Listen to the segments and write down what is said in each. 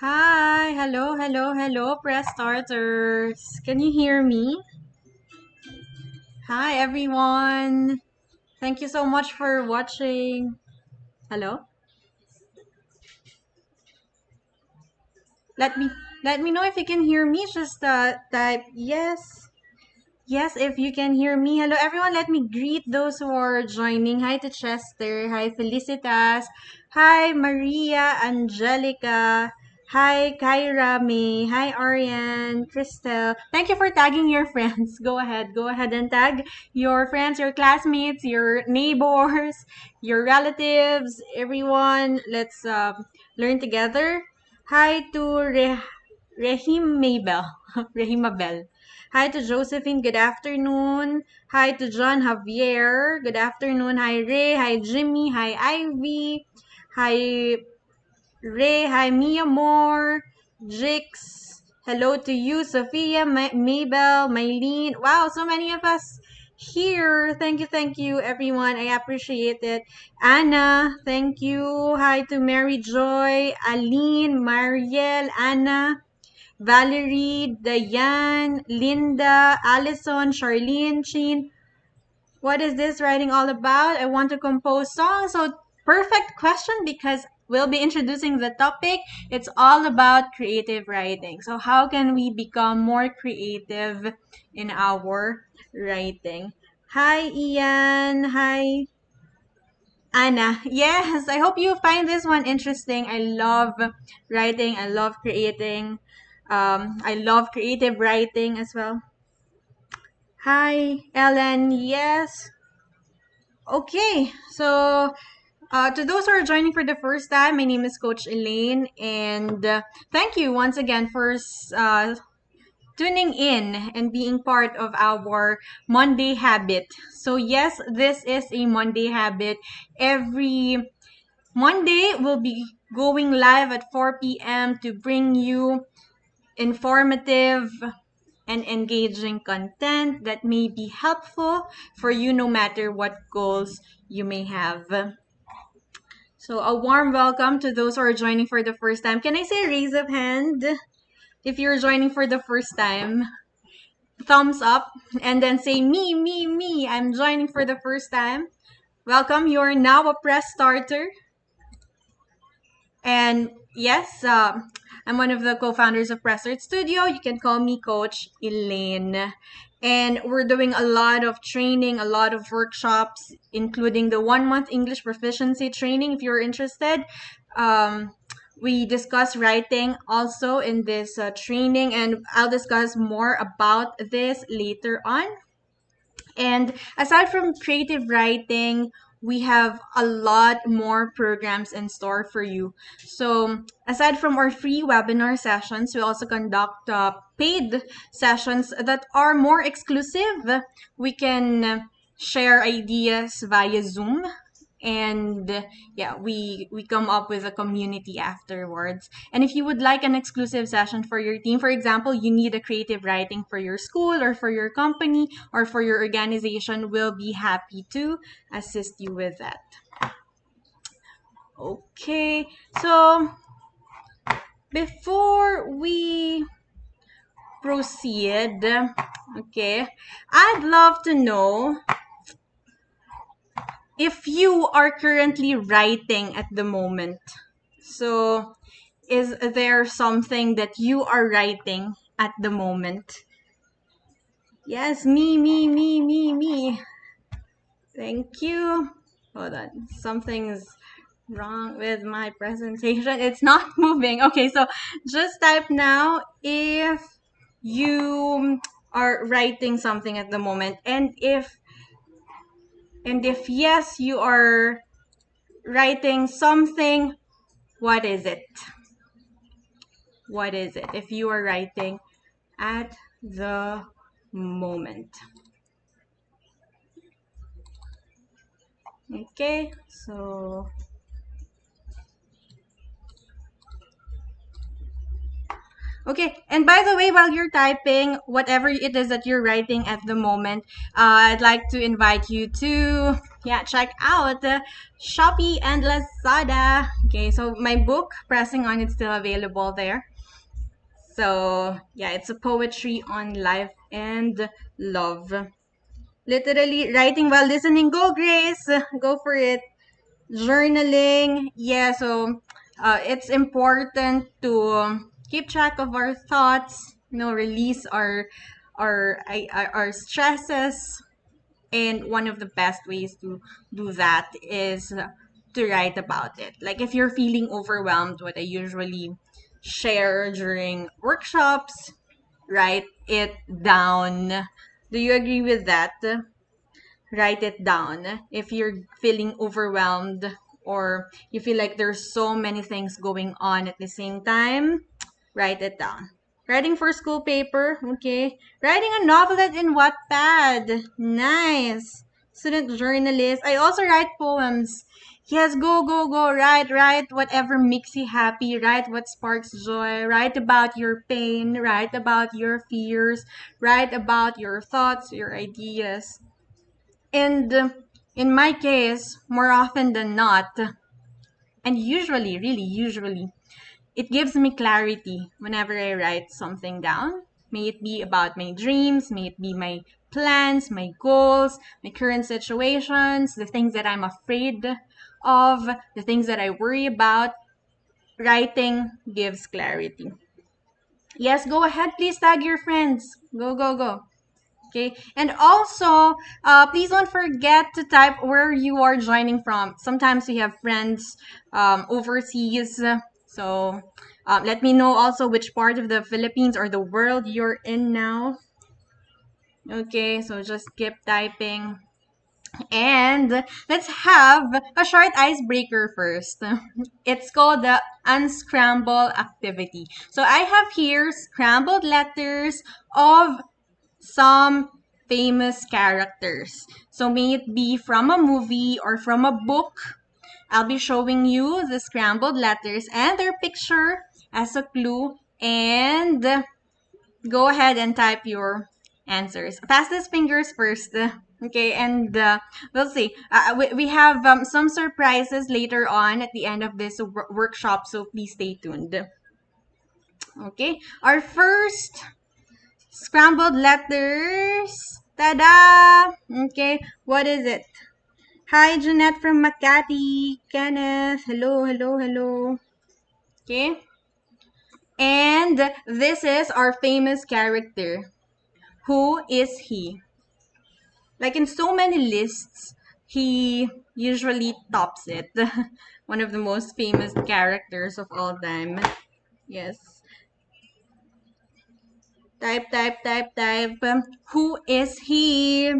Hi, hello, hello, hello, press starters. Can you hear me? Hi, everyone. Thank you so much for watching. Hello. Let me let me know if you can hear me. Just type yes. Yes, if you can hear me. Hello, everyone. Let me greet those who are joining. Hi to Chester. Hi, Felicitas. Hi, Maria, Angelica. Hi, Kyra, May. Hi, Ariane, Christel. Thank you for tagging your friends. Go ahead. Go ahead and tag your friends, your classmates, your neighbors, your relatives, everyone. Let's learn together. Hi to Rahim Mabel. Rahimabel. Hi to Josephine, good afternoon. Hi to John Javier, good afternoon. Hi Ray, hi Jimmy, hi Ivy, hi Ray, hi Mia Moore, Jix. Hello to you, Sophia, Mabel, Mylene. Wow, so many of us here. Thank you, everyone. I appreciate it. Anna, thank you. Hi to Mary Joy, Aline, Mariel, Anna. Valerie, Diane, Linda, Allison, Charlene, Chin. What is this writing all about? I want to compose songs. So, perfect question because we'll be introducing the topic. It's all about creative writing. So, how can we become more creative in our writing? Hi, Ian. Hi, Anna. Yes, I hope you find this one interesting. I love writing, I love creating. I love creative writing as well. Hi, Ellen. Yes. Okay, so to those who are joining for the first time, my name is Coach Elaine, and thank you once again for tuning in and being part of our Monday habit. So, yes, this is a Monday habit. Every Monday, we'll be going live at 4 p.m. to bring you informative and engaging content that may be helpful for you no matter what goals you may have. So, a warm welcome to those who are joining for the first time. Can I say raise of hand if you're joining for the first time? Thumbs up and then say me. I'm joining for the first time. Welcome. You're now a press starter. And yes, I'm one of the co-founders of Pressert Studio. You can call me Coach Elaine. And we're doing a lot of training, a lot of workshops, including the 1 month English proficiency training. If you're interested, um, we discuss writing also in this training, and I'll discuss more about this later on. And aside from creative writing, we have a lot more programs in store for you. So, aside from our free webinar sessions, we also conduct paid sessions that are more exclusive. We can share ideas via Zoom, and yeah, we come up with a community afterwards. And if you would like an exclusive session for your team, for example, you need a creative writing for your school or for your company or for your organization, we'll be happy to assist you with that. Okay, so before we proceed, okay, I'd love to know if you are currently writing at the moment. So, is there something that you are writing at the moment? Yes, me. Thank you. Hold on. Something's wrong with my presentation. It's not moving. Okay, so just type now if you are writing something at the moment. And if yes, you are writing something, what is it? What is it? If you are writing at the moment. Okay, Okay, and by the way, while you're typing, whatever it is that you're writing at the moment, I'd like to invite you to, yeah, check out Shopee and Lazada. Okay, so my book, Pressing On, it's still available there. So, yeah, it's a poetry on life and love. Literally writing while listening. Go, Grace! Go for it. Journaling, yeah, so it's important to keep track of our thoughts, release our stresses, and one of the best ways to do that is to write about it. Like if you're feeling overwhelmed, what I usually share during workshops, write it down. Do you agree with that? Write it down. If you're feeling overwhelmed or you feel like there's so many things going on at the same time, write it down. Writing for school paper, okay. Writing a novelette in Wattpad, nice. Student journalist. I also write poems. Yes, go, go, go. Write whatever makes you happy. Write what sparks joy. Write about your pain. Write about your fears. Write about your thoughts, your ideas. And in my case, more often than not, and usually, really usually, it gives me clarity whenever I write something down. May it be about my dreams, may it be my plans, my goals, my current situations, the things that I'm afraid of, the things that I worry about. Writing gives clarity. Yes, go ahead, please tag your friends. Go, go, go. Okay, and also, please don't forget to type where you are joining from. Sometimes we have friends overseas, so let me know also which part of the Philippines or the world you're in now. Okay, so just keep typing. And let's have a short icebreaker first. It's called the unscramble activity. So I have here scrambled letters of some famous characters. So may it be from a movie or from a book. I'll be showing you the scrambled letters and their picture as a clue. And go ahead and type your answers. Pass these fingers first. Okay, and we'll see. We have some surprises later on at the end of this workshop, so please stay tuned. Okay, our first scrambled letters. Ta-da! Okay, what is it? Hi, Jeanette from Makati. Kenneth. Hello, hello, hello. Okay. And this is our famous character. Who is he? Like in so many lists, he usually tops it. One of the most famous characters of all time. Yes. Type, type, type, type. Who is he?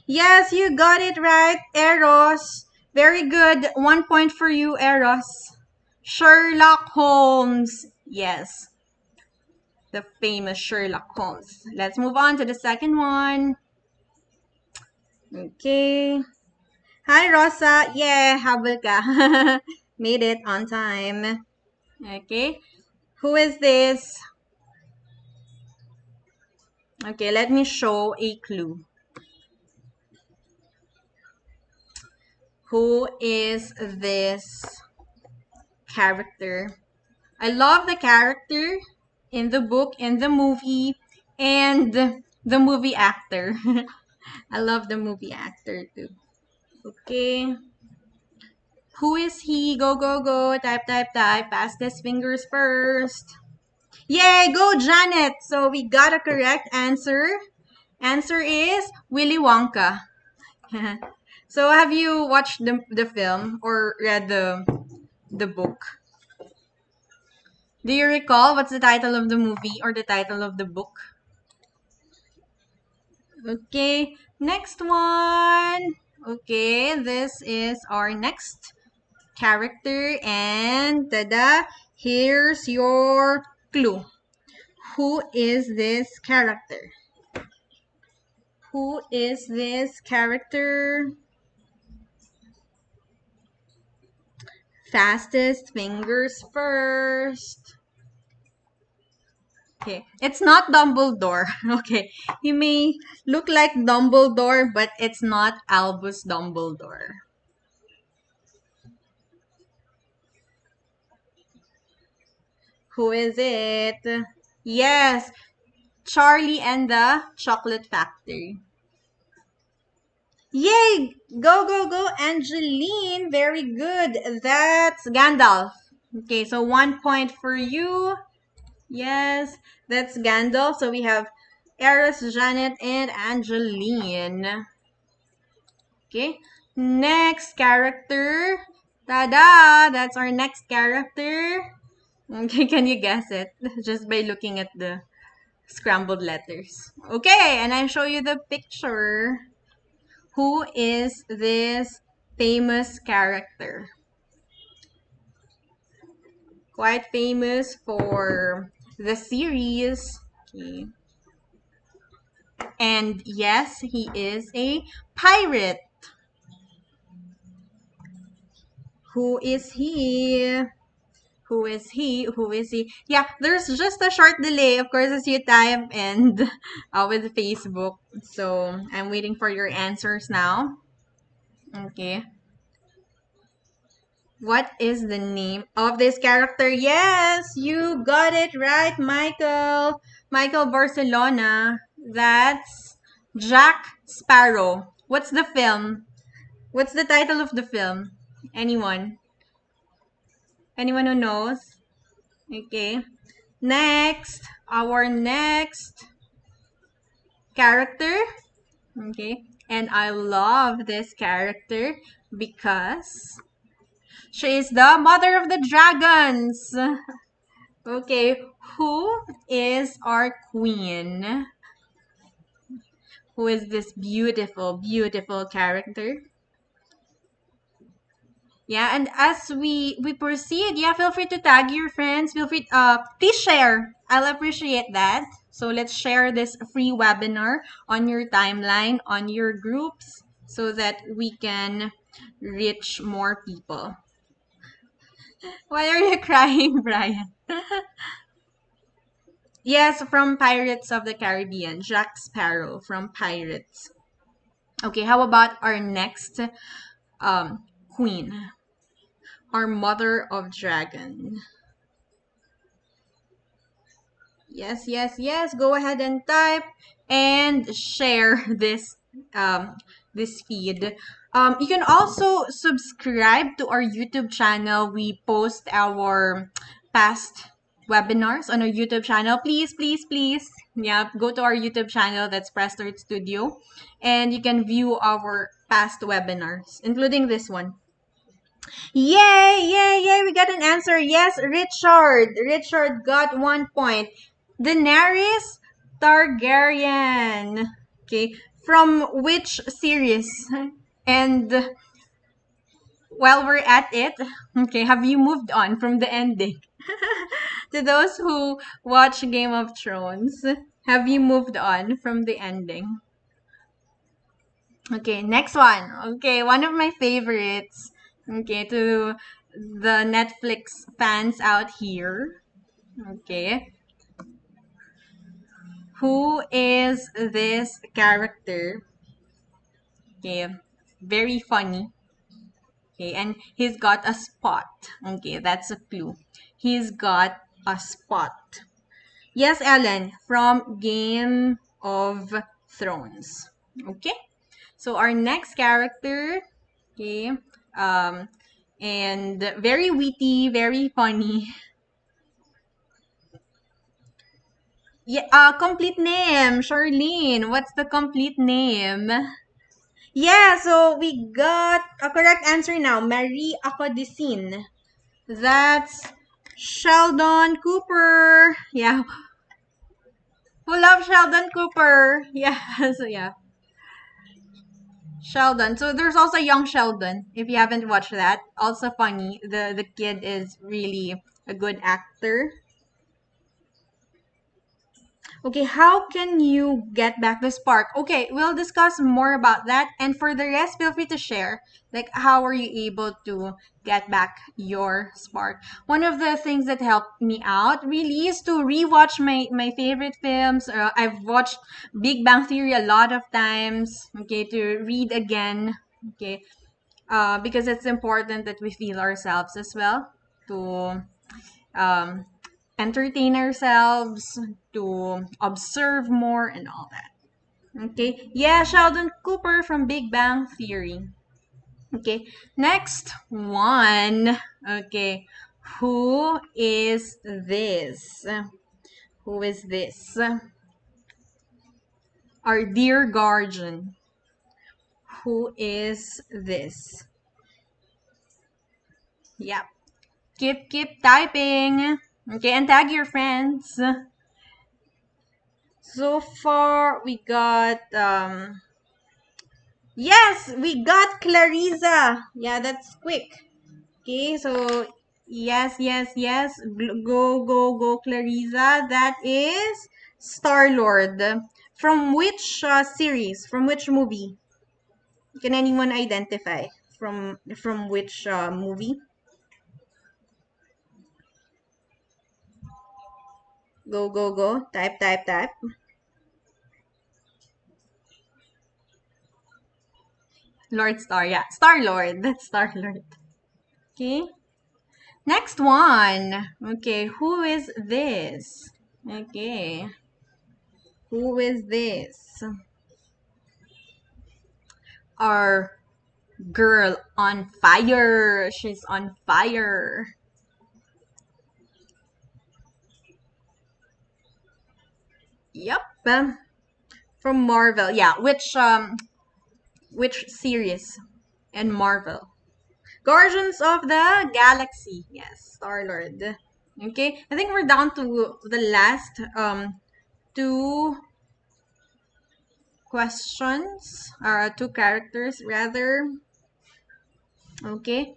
Yes, you got it right, Eros. Very good. 1 point for you, Eros. Sherlock Holmes. Yes, the famous Sherlock Holmes. Let's move on to the second one. Okay. Hi, Rosa. Yeah, habol ka. Made it on time. Okay. Who is this? Okay, let me show a clue. Who is this character? I love the character in the book, in the movie, and the movie actor. I love the movie actor too. Okay. Who is he? Go, go, go. Type, type, type. Pass these fingers first. Yay, go Janet. So we got a correct answer. Answer is Willy Wonka. So have you watched the film or read the book? Do you recall what's the title of the movie or the title of the book? Okay, next one. Okay, this is our next character and tada, here's your clue. Who is this character? Who is this character? Fastest fingers first. Okay. It's not Dumbledore. Okay. He may look like Dumbledore, but it's not Albus Dumbledore. Who is it? Yes, Charlie and the Chocolate Factory. Yay! Go, go, go, Angeline. Very good. That's Gandalf. Okay, so 1 point for you. Yes, that's Gandalf. So we have Eris, Janet, and Angeline. Okay, next character. Tada! That's our next character. Okay, can you guess it? Just by looking at the scrambled letters. Okay, and I show you the picture. Who is this famous character? Quite famous for the series. Okay. And yes, he is a pirate. Who is he? Who is he? Who is he? Yeah, there's just a short delay, of course, as you type and with Facebook. So I'm waiting for your answers now. Okay. What is the name of this character? Yes, you got it right, Michael. Michael Barcelona. That's Jack Sparrow. What's the film? What's the title of the film? Anyone? Anyone who knows? Okay. Next, our next character. Okay. And I love this character because she is the mother of the dragons. Okay, who is our queen? Who is this beautiful, beautiful character? Yeah, and as we proceed, yeah, feel free to tag your friends. Feel free, please share. I'll appreciate that. So let's share this free webinar on your timeline, on your groups, so that we can reach more people. Why are you crying, Brian? Yes, from Pirates of the Caribbean, Jack Sparrow from Pirates. Okay, how about our next queen, our mother of dragon? Yes, yes, yes. Go ahead and type and share um, this feed. You can also subscribe to our YouTube channel. We post our past webinars on our YouTube channel. Please, please, please. Yeah, go to our YouTube channel. That's Press Start Studio, and you can view our past webinars, including this one. Yay, yay, yay. We got an answer. Yes, Richard. Richard got 1 point. Daenerys Targaryen. Okay. From which series? And while we're at it, okay, have you moved on from the ending? To those who watch Game of Thrones, have you moved on from the ending? Okay, next one. Okay, one of my favorites. Okay, to the Netflix fans out here. Okay. Who is this character? Okay, very funny. Okay, and he's got a spot. Okay, that's a clue. He's got a spot. Yes, Ellen, from Game of Thrones. Okay, so our next character, okay, um, and very witty, very funny. Yeah, complete name, Charlene. What's the complete name? Yeah, so we got a correct answer now. Marie Acodicin. That's Sheldon Cooper. Yeah. Who loves Sheldon Cooper? Yeah, so yeah. Sheldon. So there's also Young Sheldon. If you haven't watched that, also funny. The kid is really a good actor. Okay, how can you get back the spark? Okay, we'll discuss more about that. And for the rest, feel free to share. Like, how are you able to get back your spark? One of the things that helped me out really is to rewatch my favorite films. I've watched Big Bang Theory a lot of times. Okay, to read again. Okay, because it's important that we feel ourselves as well. To um, entertain ourselves, to observe more, and all that. Okay. Yeah, Sheldon Cooper from Big Bang Theory. Okay. Next one. Okay. Who is this? Who is this? Our dear guardian. Who is this? Yep. Keep typing. Okay, and tag your friends. So far we got yes, we got Clarissa. Yeah, that's quick. Okay, so yes. Go, Clarissa. That is Star Lord. From which series? From which movie? Can anyone identify from which movie? Go. Type. Lord Star. Yeah, Star Lord. That's Star Lord. Okay. Next one. Okay, who is this? Okay, who is this? Our girl on fire. She's on fire. Yep. From Marvel. Yeah, which series in Marvel? Guardians of the Galaxy. Yes, Star-Lord. Okay, I think we're down to the last two questions, or two characters rather. Okay.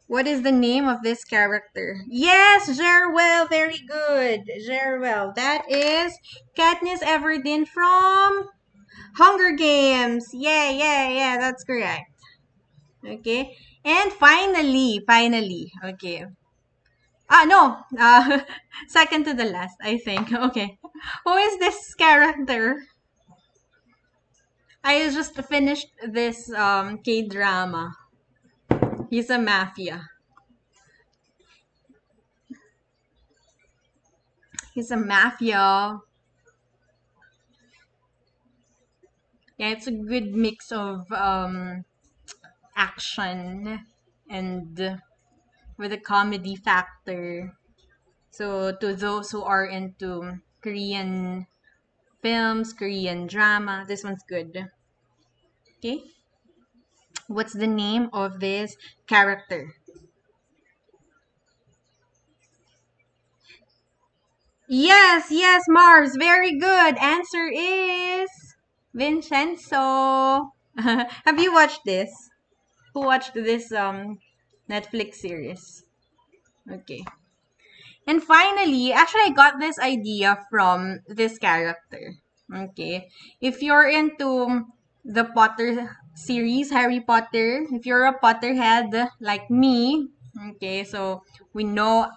What is the name of this character? Yes, Jerwell. Very good. Jerwell. That is Katniss Everdeen from Hunger Games. Yeah. That's correct. Okay. And finally. Okay. No. Second to the last, I think. Okay. Who is this character? I just finished this K-drama. He's a mafia. He's a mafia. Yeah, it's a good mix of action and with a comedy factor. So to those who are into Korean films, Korean drama, this one's good. Okay, what's the name of this character? Yes, Mars. Very good. Answer is Vincenzo. Have you watched this? Who watched this Netflix series? Okay. And finally, actually, I got this idea from this character. Okay. If you're into the Potter series, Harry Potter, if you're a Potterhead like me, okay, so we know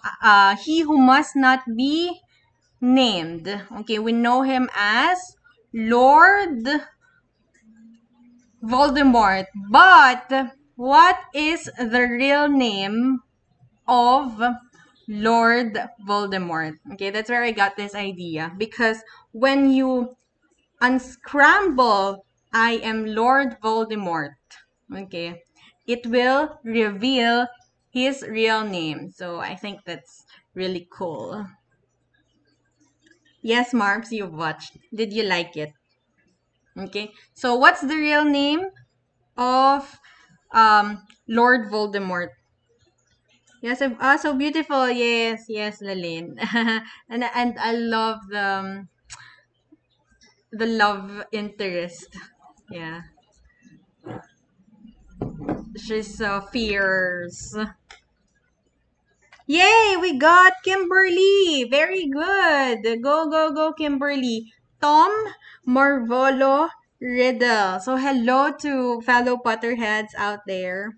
he who must not be named. Okay, we know him as Lord Voldemort. But what is the real name of Lord Voldemort? Okay, that's where I got this idea. Because when you unscramble, I am Lord Voldemort, okay, it will reveal his real name. So I think that's really cool. Yes, Marks, you've watched. Did you like it? Okay, so what's the real name of Lord Voldemort? Yes, so beautiful. Yes, Lalene. And I love the love interest. Yeah, she's so fierce. Yay, we got Kimberly. Very good. Go, go, go, Kimberly. Tom Marvolo Riddle. So hello to fellow Potterheads out there.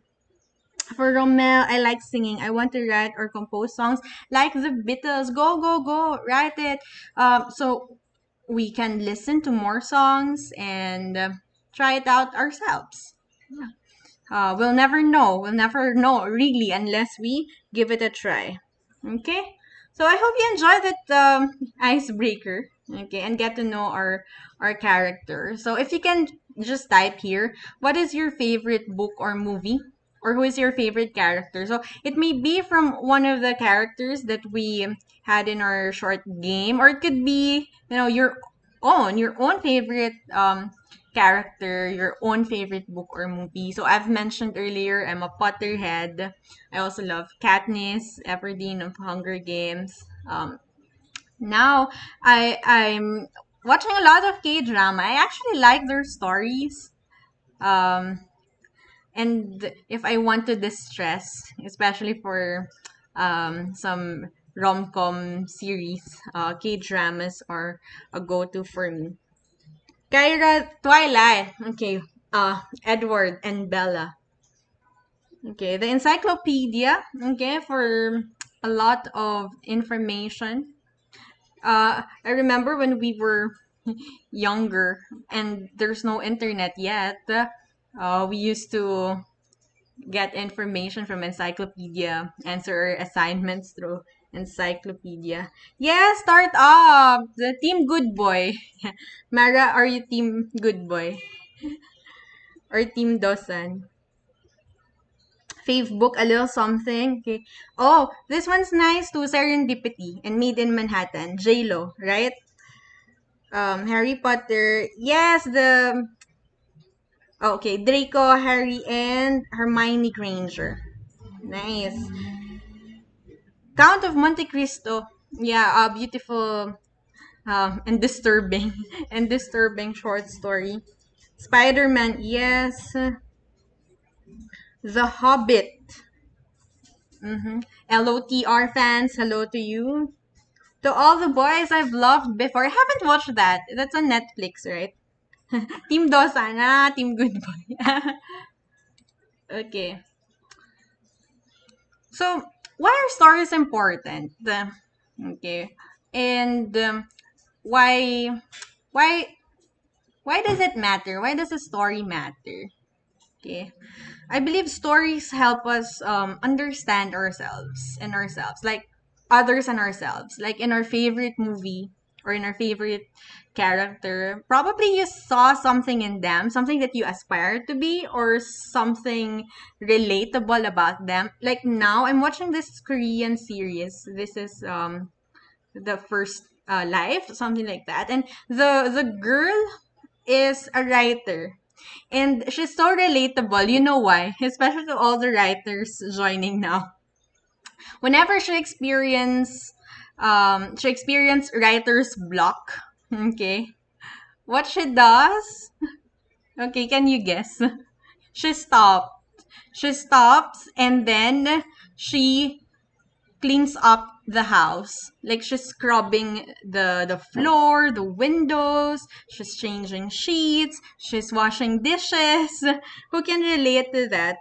For Romel, I like singing. I want to write or compose songs like the Beatles. Go, go, go. Write it. So we can listen to more songs and try it out ourselves. We'll never know. We'll never know really unless we give it a try. Okay? So I hope you enjoy that icebreaker. Okay, and get to know our character. So if you can just type here, what is your favorite book or movie? Or who is your favorite character? So it may be from one of the characters that we had in our short game, or it could be, your own favorite character, your own favorite book or movie. So I've mentioned earlier, I'm a Potterhead. I also love Katniss Everdeen of Hunger Games. Now I'm watching a lot of K drama. I actually like their stories. Um, and if I want to distress, especially for some rom com series, K dramas are a go to for me. Kyra, Twilight. Okay. Edward and Bella. Okay. The encyclopedia. Okay. For a lot of information. I remember when we were younger and there's no internet yet. We used to get information from encyclopedia, answer our assignments through encyclopedia. Yeah, start up. The team good boy. Mara, are you team good boy? Or Team Dosan. Fave book, a little something. Okay. Oh, this one's nice too. Serendipity and Made in Manhattan. J-Lo, right? Harry Potter. Yes, okay, Draco, Harry, and Hermione Granger. Nice. Count of Monte Cristo. Yeah, a beautiful and disturbing and disturbing short story. Spider-Man, yes. The Hobbit. Mm-hmm. LOTR fans, hello to you. To all the boys I've loved before. I haven't watched that. That's on Netflix, right? Team Dosana, Team Good Boy. Okay. So, why are stories important? Okay. And why why why does it matter? Why does a story matter? Okay. I believe stories help us understand ourselves, like others and ourselves. Like in our favorite movie or in our favorite character, probably you saw something in them, something that you aspire to be, or something relatable about them. Like now, I'm watching this Korean series. This is the first life, something like that, and the girl is a writer and she's so relatable. You know why? Especially to all the writers joining now. Whenever she experience writer's block. Okay. What she does? Okay, can you guess? She stops. She stops and then she cleans up the house. Like she's scrubbing the floor, the windows, she's changing sheets, she's washing dishes. Who can relate to that?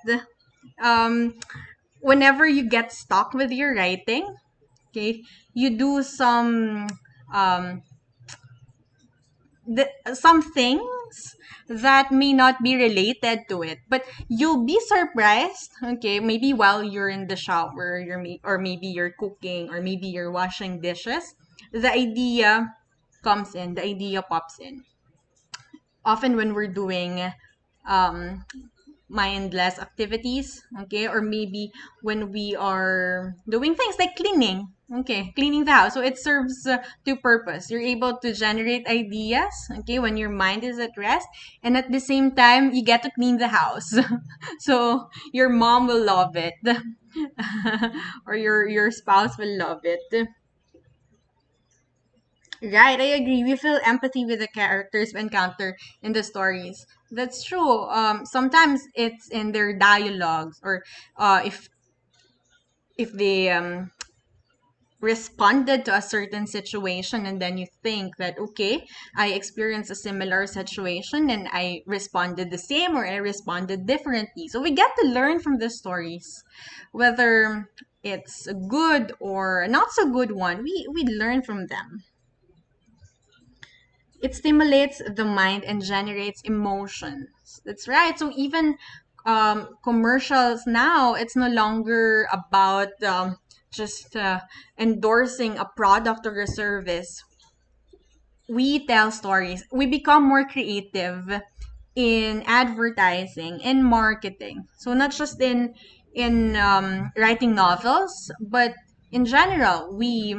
Um, Whenever you get stuck with your writing, okay, you do um some things that may not be related to it, but you'll be surprised. Okay, maybe while you're in the shower, or maybe you're cooking, or maybe you're washing dishes, the idea comes in. The idea pops in. Often when we're doing um, mindless activities, okay, or maybe when we are doing things like cleaning, okay, cleaning the house. So it serves two purpose. You're able to generate ideas, okay, when your mind is at rest, and at the same time you get to clean the house. So your mom will love it. Or your spouse will love it. Right, I agree. We feel empathy with the characters we encounter in the stories. That's true. Sometimes it's in their dialogues, or if if they responded to a certain situation, and then you think that, okay, I experienced a similar situation and I responded the same or I responded differently. So we get to learn from the stories, whether it's a good or not so good one. We learn from them. It stimulates the mind and generates emotions. That's right. So even commercials now, it's no longer about just endorsing a product or a service. We tell stories. We become more creative in advertising and marketing. So not just in writing novels, but in general, we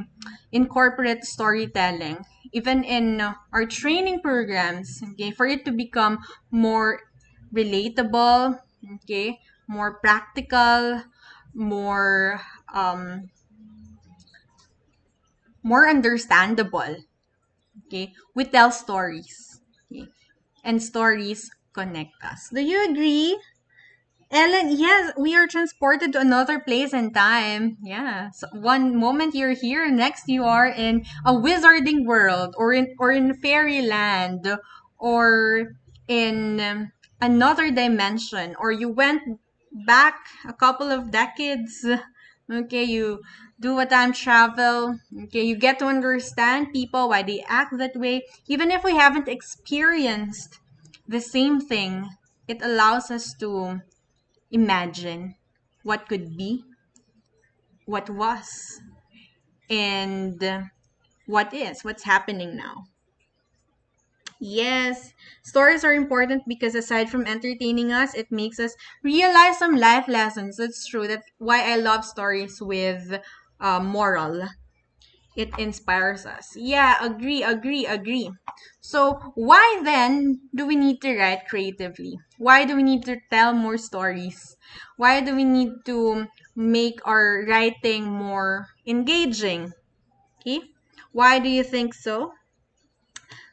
incorporate storytelling even in our training programs. Okay, for it to become more relatable. Okay, more practical, more um, more understandable. Okay, we tell stories. Okay, and stories connect us. Do you agree? Ellen, yes, we are transported to another place and time. Yeah. So one moment you're here, next you are in a wizarding world or in fairyland or in another dimension, or you went back a couple of decades. Okay, you do a time travel. Okay, you get to understand people, why they act that way. Even if we haven't experienced the same thing, it allows us to imagine what could be, what was, and what is, what's happening now. Yes, stories are important because aside from entertaining us, it makes us realize some life lessons. That's true. That's why I love stories with moral. It inspires us. Yeah, agree. So, why then do we need to write creatively? Why do we need to tell more stories? Why do we need to make our writing more engaging? Okay? Why do you think so?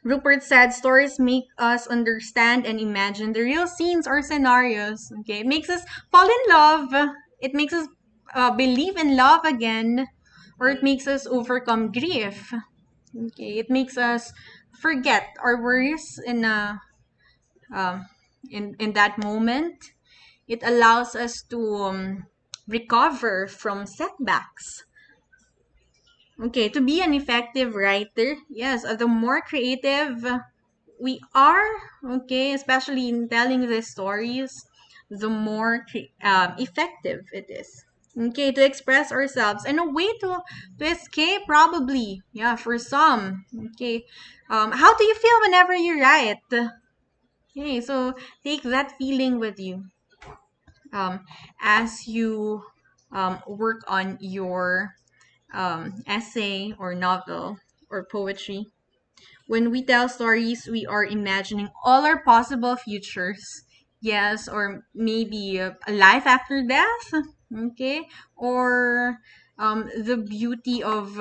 Rupert said stories make us understand and imagine the real scenes or scenarios. Okay, it makes us fall in love. It makes us believe in love again, or it makes us overcome grief. Okay, it makes us forget our worries um, in that moment. It allows us to recover from setbacks. Okay, to be an effective writer, yes, the more creative we are, okay, especially in telling the stories, the more effective it is. Okay, to express ourselves and a way to escape, probably, yeah, for some. Okay, how do you feel whenever you write? Okay, so take that feeling with you as you work on your essay or novel or poetry. When we tell stories, we are imagining all our possible futures. Yes, or maybe a life after death. Okay, or the beauty of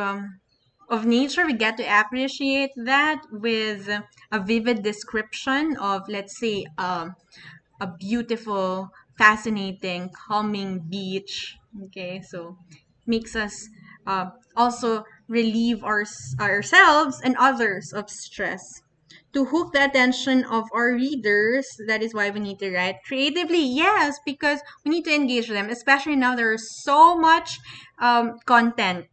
nature. We get to appreciate that with a vivid description of, let's say, a beautiful, fascinating, calming beach. Okay, so makes us also relieve ourselves and others of stress. To hook the attention of our readers, that is why we need to write creatively. Yes, because we need to engage them, especially now there's so much content.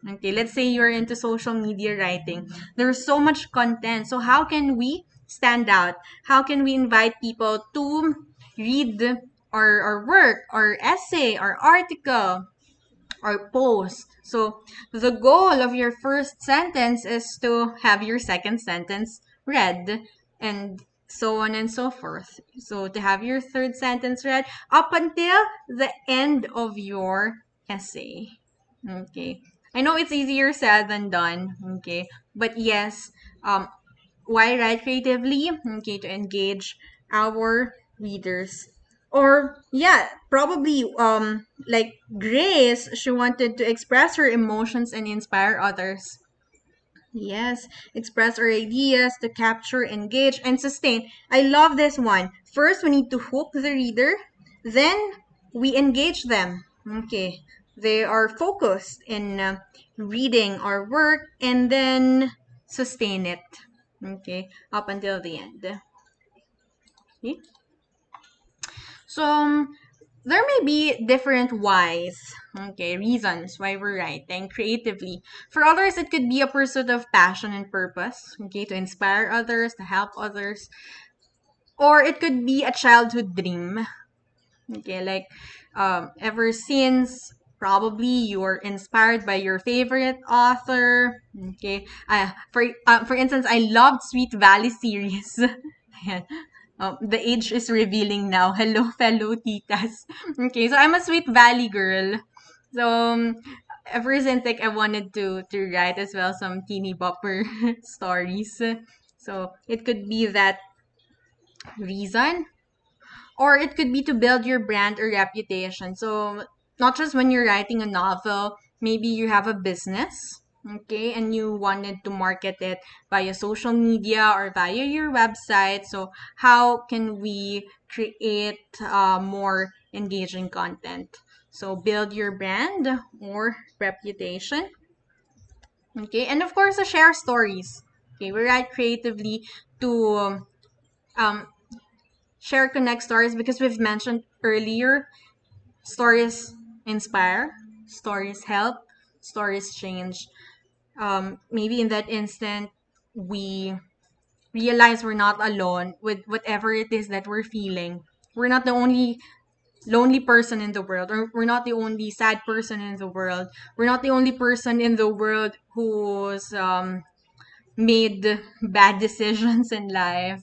Okay, let's say you're into social media writing. There's so much content. So how can we stand out? How can we invite people to read our work, our essay, our article, our post? So the goal of your first sentence is to have your second sentence read, and so on and so forth. So to have your third sentence read up until the end of your essay. Okay. I know it's easier said than done. Okay. But yes, why write creatively? Okay, to engage our readers. Or yeah, probably like Grace, she wanted to express her emotions and inspire others. Yes, express our ideas to capture, engage, and sustain. I love this one. First, we need to hook the reader, then we engage them. Okay. They are focused in reading our work and then sustain it. Okay, up until the end. Okay. So there may be different whys, okay, reasons why we're writing creatively. For others, it could be a pursuit of passion and purpose, okay, to inspire others, to help others, or it could be a childhood dream, okay, like ever since probably you're inspired by your favorite author, okay. For instance, I loved Sweet Valley series. Ayan. The age is revealing now. Hello, fellow titas. Okay, so I'm a Sweet Valley girl. So ever since like I wanted to write as well some teeny bopper stories. So it could be that reason, or it could be to build your brand or reputation. So not just when you're writing a novel, maybe you have a business, okay, and you wanted to market it via social media or via your website. So how can we create more engaging content? So build your brand or reputation, okay, and of course, share stories. Okay, we write creatively to um, share connect stories because we've mentioned earlier, stories inspire, stories help, stories change. Maybe in that instant, we realize we're not alone with whatever it is that we're feeling. We're not the only lonely person in the world, or we're not the only sad person in the world. We're not the only person in the world who's made bad decisions in life,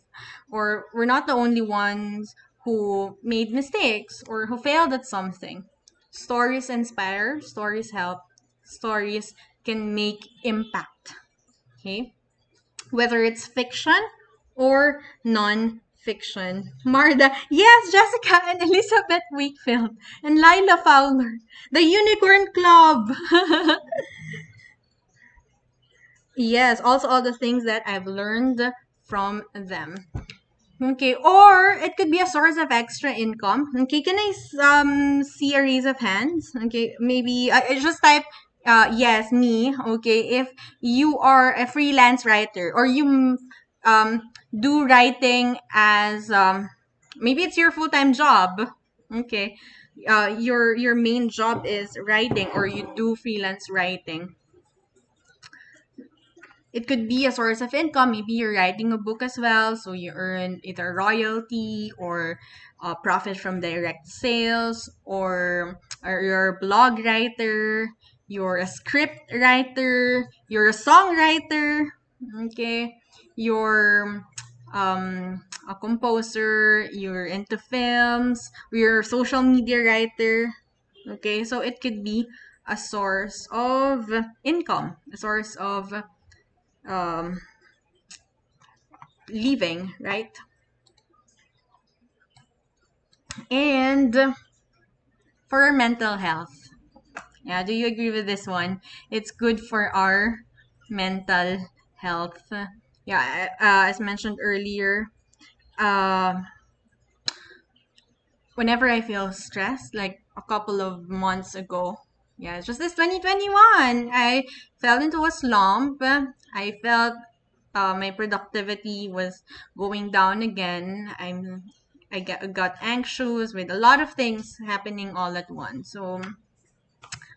or we're not the only ones who made mistakes or who failed at something. Stories inspire, stories help, stories can make impact, okay, whether it's fiction or non-fiction. Marda, yes, Jessica and Elizabeth Wakefield and Lila Fowler, the Unicorn Club. Yes, also all the things that I've learned from them. Okay, or it could be a source of extra income. Okay, can I see a raise of hands? Okay, maybe I just type yes, me. Okay, if you are a freelance writer or you um do writing as maybe it's your full-time job. Okay. Your main job is writing, or you do freelance writing. It could be a source of income. Maybe you're writing a book as well, so you earn either royalty or profit from direct sales, or you're a blog writer, you're a script writer, you're a songwriter, okay, you're a composer, you're into films, you're a social media writer, okay, so it could be a source of income, a source of um, living, right? And for our mental health, yeah, do you agree with this one? It's good for our mental health. Yeah, as mentioned earlier, uh, whenever I feel stressed, like a couple of months ago, yeah, it's just this 2021, I fell into a slump. I felt my productivity was going down again. Got anxious with a lot of things happening all at once. So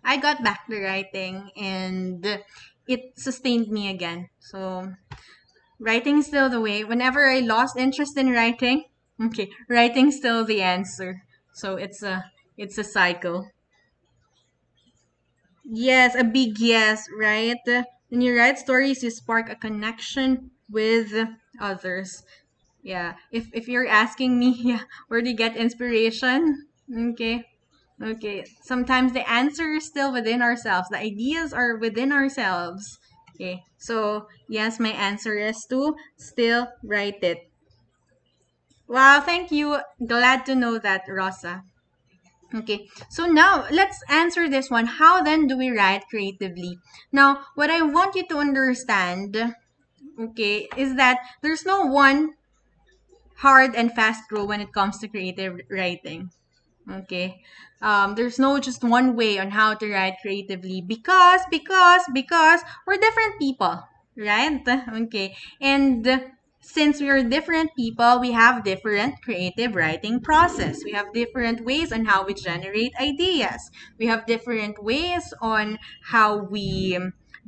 I got back to writing, and it sustained me again. So writing is still the way. Whenever I lost interest in writing, okay, writing's still the answer. So it's a cycle. Yes, a big yes, right? When you write stories, you spark a connection with others. Yeah. If you're asking me, yeah, where do you get inspiration? Okay. Okay. Sometimes the answer is still within ourselves. The ideas are within ourselves. Okay. So yes, my answer is to still write it. Wow, thank you. Glad to know that, Rosa. Okay, so now let's answer this one. How then do we write creatively? Now, what I want you to understand, okay, is that there's no one hard and fast rule when it comes to creative writing. Okay. There's no just one way on how to write creatively because we're different people, right? Okay. And since we are different people, we have different creative writing process. We have different ways on how we generate ideas. We have different ways on how we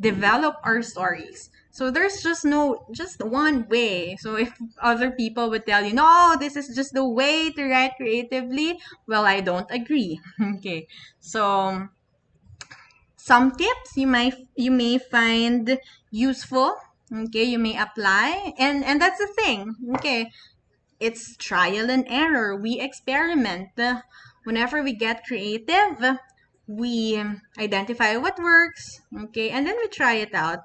develop our stories. So there's just one way. So if other people would tell you, no, this is just the way to write creatively, well, I don't agree. Okay. So some tips you may find useful. Okay, you may apply, and that's the thing. Okay, it's trial and error. We experiment. Whenever we get creative, we identify what works. Okay, and then we try it out,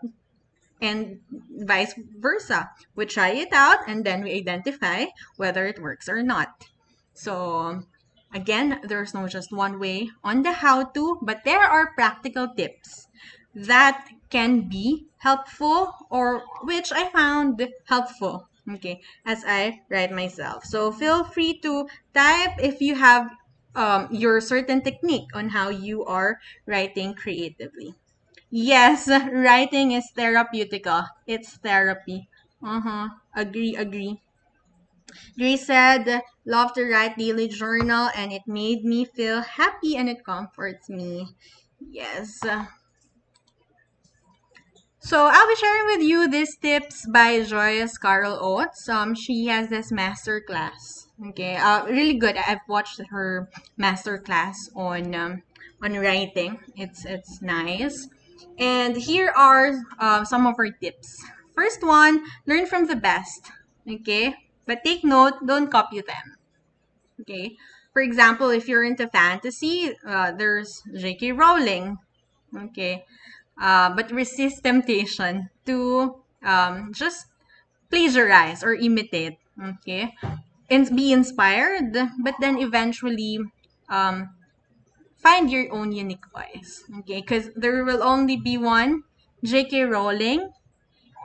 and vice versa. We try it out and then we identify whether it works or not. So, again, there's no just one way on the how to, but there are practical tips that can be helpful or which I found helpful. Okay, as I write myself. So feel free to type if you have your certain technique on how you are writing creatively. Yes, writing is therapeutical. It's therapy. Uh-huh. Agree. Grace said, love to write daily journal and it made me feel happy and it comforts me. Yes. So I'll be sharing with you these tips by Joyce Carol Oates. She has this master class. Okay, really good. I've watched her master class on writing. It's nice. And here are some of her tips. First one, learn from the best. Okay, but take note, don't copy them. Okay, for example, if you're into fantasy, there's J.K. Rowling. Okay, but resist temptation to just plagiarize or imitate. Okay, and be inspired, but then eventually um, find your own unique voice. Okay, because there will only be one J.K. Rowling,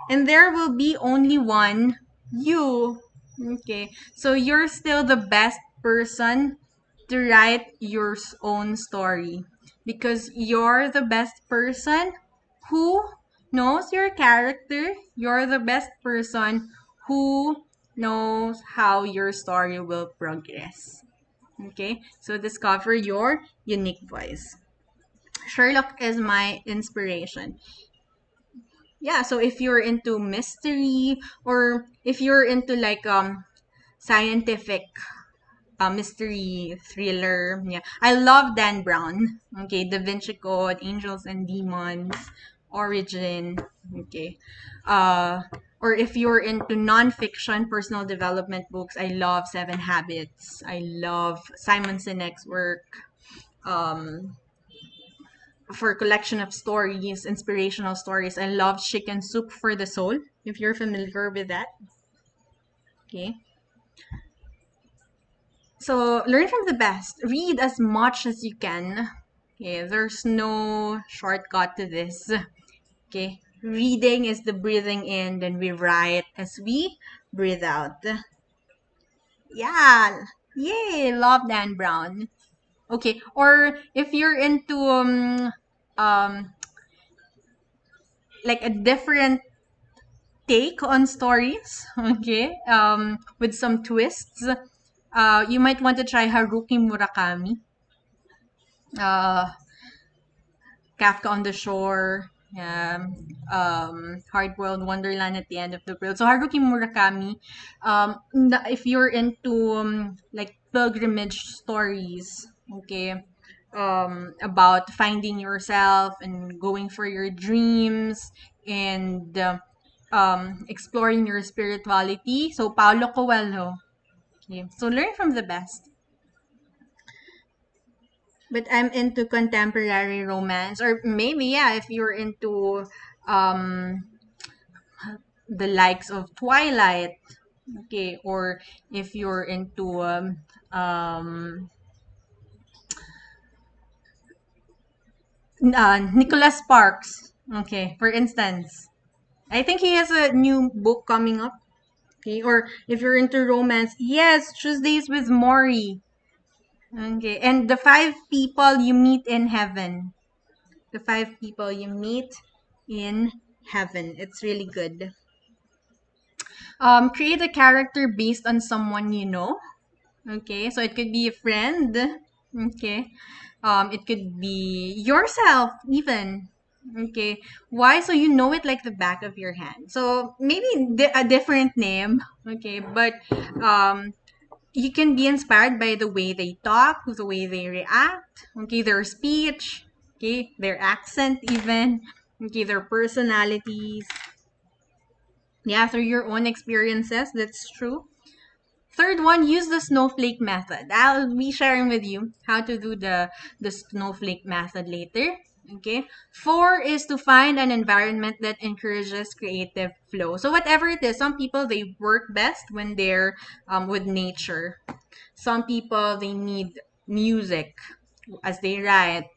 and there will be only one you. Okay, so you're still the best person to write your own story because you're the best person who knows your character. You're the best person who knows how your story will progress. Okay, so discover your unique voice. Sherlock is my inspiration. Yeah, so if you're into mystery or if you're into like scientific mystery thriller, yeah, I love Dan Brown. Okay, Da Vinci Code, Angels and Demons, Origin. Okay, uh or if you're into nonfiction personal development books, I love Seven Habits. I love Simon Sinek's work. um for collection of stories, inspirational stories. I love Chicken Soup for the Soul, if you're familiar with that. Okay. So learn from the best. Read as much as you can. Okay, there's no shortcut to this. Okay. Reading is the breathing in, then we write as we breathe out. Yeah. Yay, love Dan Brown. Okay, or if you're into um like a different take on stories, okay, with some twists. You might want to try Haruki Murakami, uh, Kafka on the Shore, Hard Boiled Wonderland at the End of the World. So Haruki Murakami, if you're into like pilgrimage stories, okay, about finding yourself and going for your dreams and exploring your spirituality. So Paulo Coelho. Okay. So learn from the best. But I'm into contemporary romance, or maybe yeah, if you're into um the likes of Twilight, okay, or if you're into um Nicholas Sparks, okay, for instance, I think he has a new book coming up. Okay, or if you're into romance, yes, Tuesdays with Maury. Okay. And the five people you meet in heaven. The five people you meet in heaven. It's really good. Create a character based on someone you know. Okay, so it could be a friend. Okay, it could be yourself even. Okay, why? So you know it like the back of your hand. So maybe a different name. Okay, but um, you can be inspired by the way they talk, the way they react. Okay, their speech. Okay, their accent even. Okay, their personalities. Yeah, through your own experiences. That's true. Third one, use the snowflake method. I'll be sharing with you how to do the snowflake method later. Okay. Four is to find an environment that encourages creative flow. So whatever it is, some people they work best when they're with nature. Some people they need music as they write.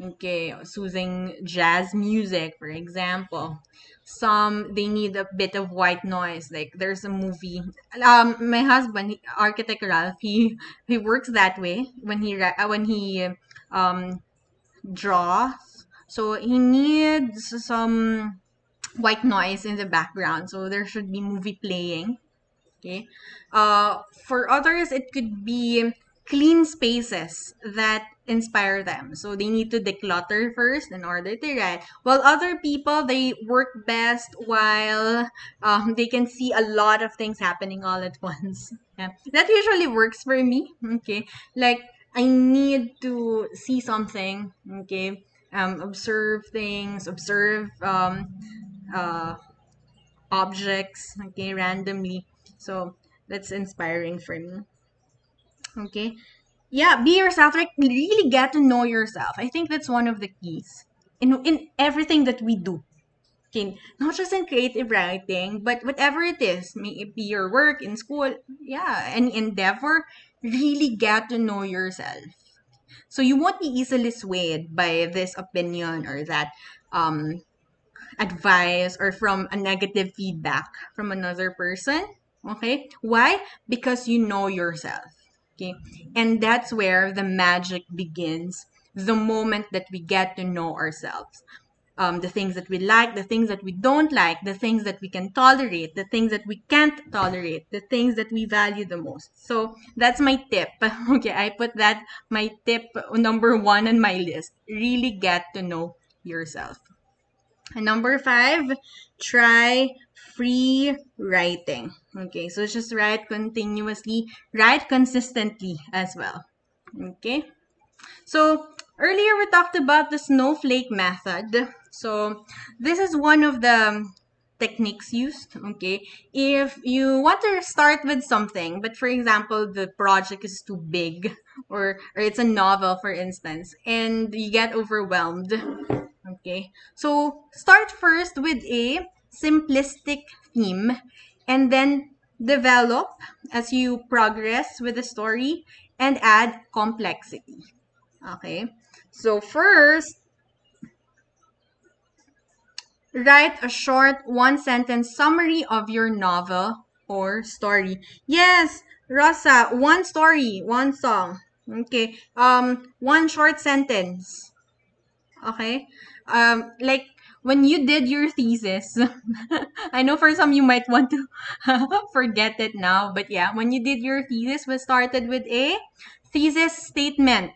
Okay, soothing jazz music, for example. Some they need a bit of white noise. Like there's a movie. My husband, architect Ralph, he works that way when he draws. So he needs some white noise in the background. So there should be movie playing. Okay. For others, it could be clean spaces that inspire them. So they need to declutter first in order to write. While other people, they work best while they can see a lot of things happening all at once. Yeah. That usually works for me. Okay. Like I need to see something. Okay. Observe things, observe uh, objects, okay, randomly. So that's inspiring for me. Okay. Yeah, be yourself. Like really get to know yourself. I think that's one of the keys in everything that we do. Okay, not just in creative writing, but whatever it is, may it be your work in school, yeah, any endeavor, really get to know yourself. So you won't be easily swayed by this opinion or that um advice or from a negative feedback from another person. Okay. Why? Because you know yourself. Okay. And that's where the magic begins the moment that we get to know ourselves. The things that we like, the things that we don't like, the things that we can tolerate, the things that we can't tolerate, the things that we value the most. So that's my tip. Okay, I put that my tip number one on my list. Really get to know yourself. And number five, try free writing. Okay, so just write continuously, write consistently as well. Okay, so earlier we talked about the snowflake method. So this is one of the techniques used. Okay, if you want to start with something, but for example, the project is too big, or it's a novel, for instance, and you get overwhelmed. Okay. So start first with a simplistic theme and then develop as you progress with the story and add complexity. Okay. So first, write a short one sentence summary of your novel or story. Yes, Rosa, one story, one song. Okay. One short sentence. Okay. Like when you did your thesis, I know for some you might want to forget it now, but yeah, when you did your thesis, we started with a thesis statement.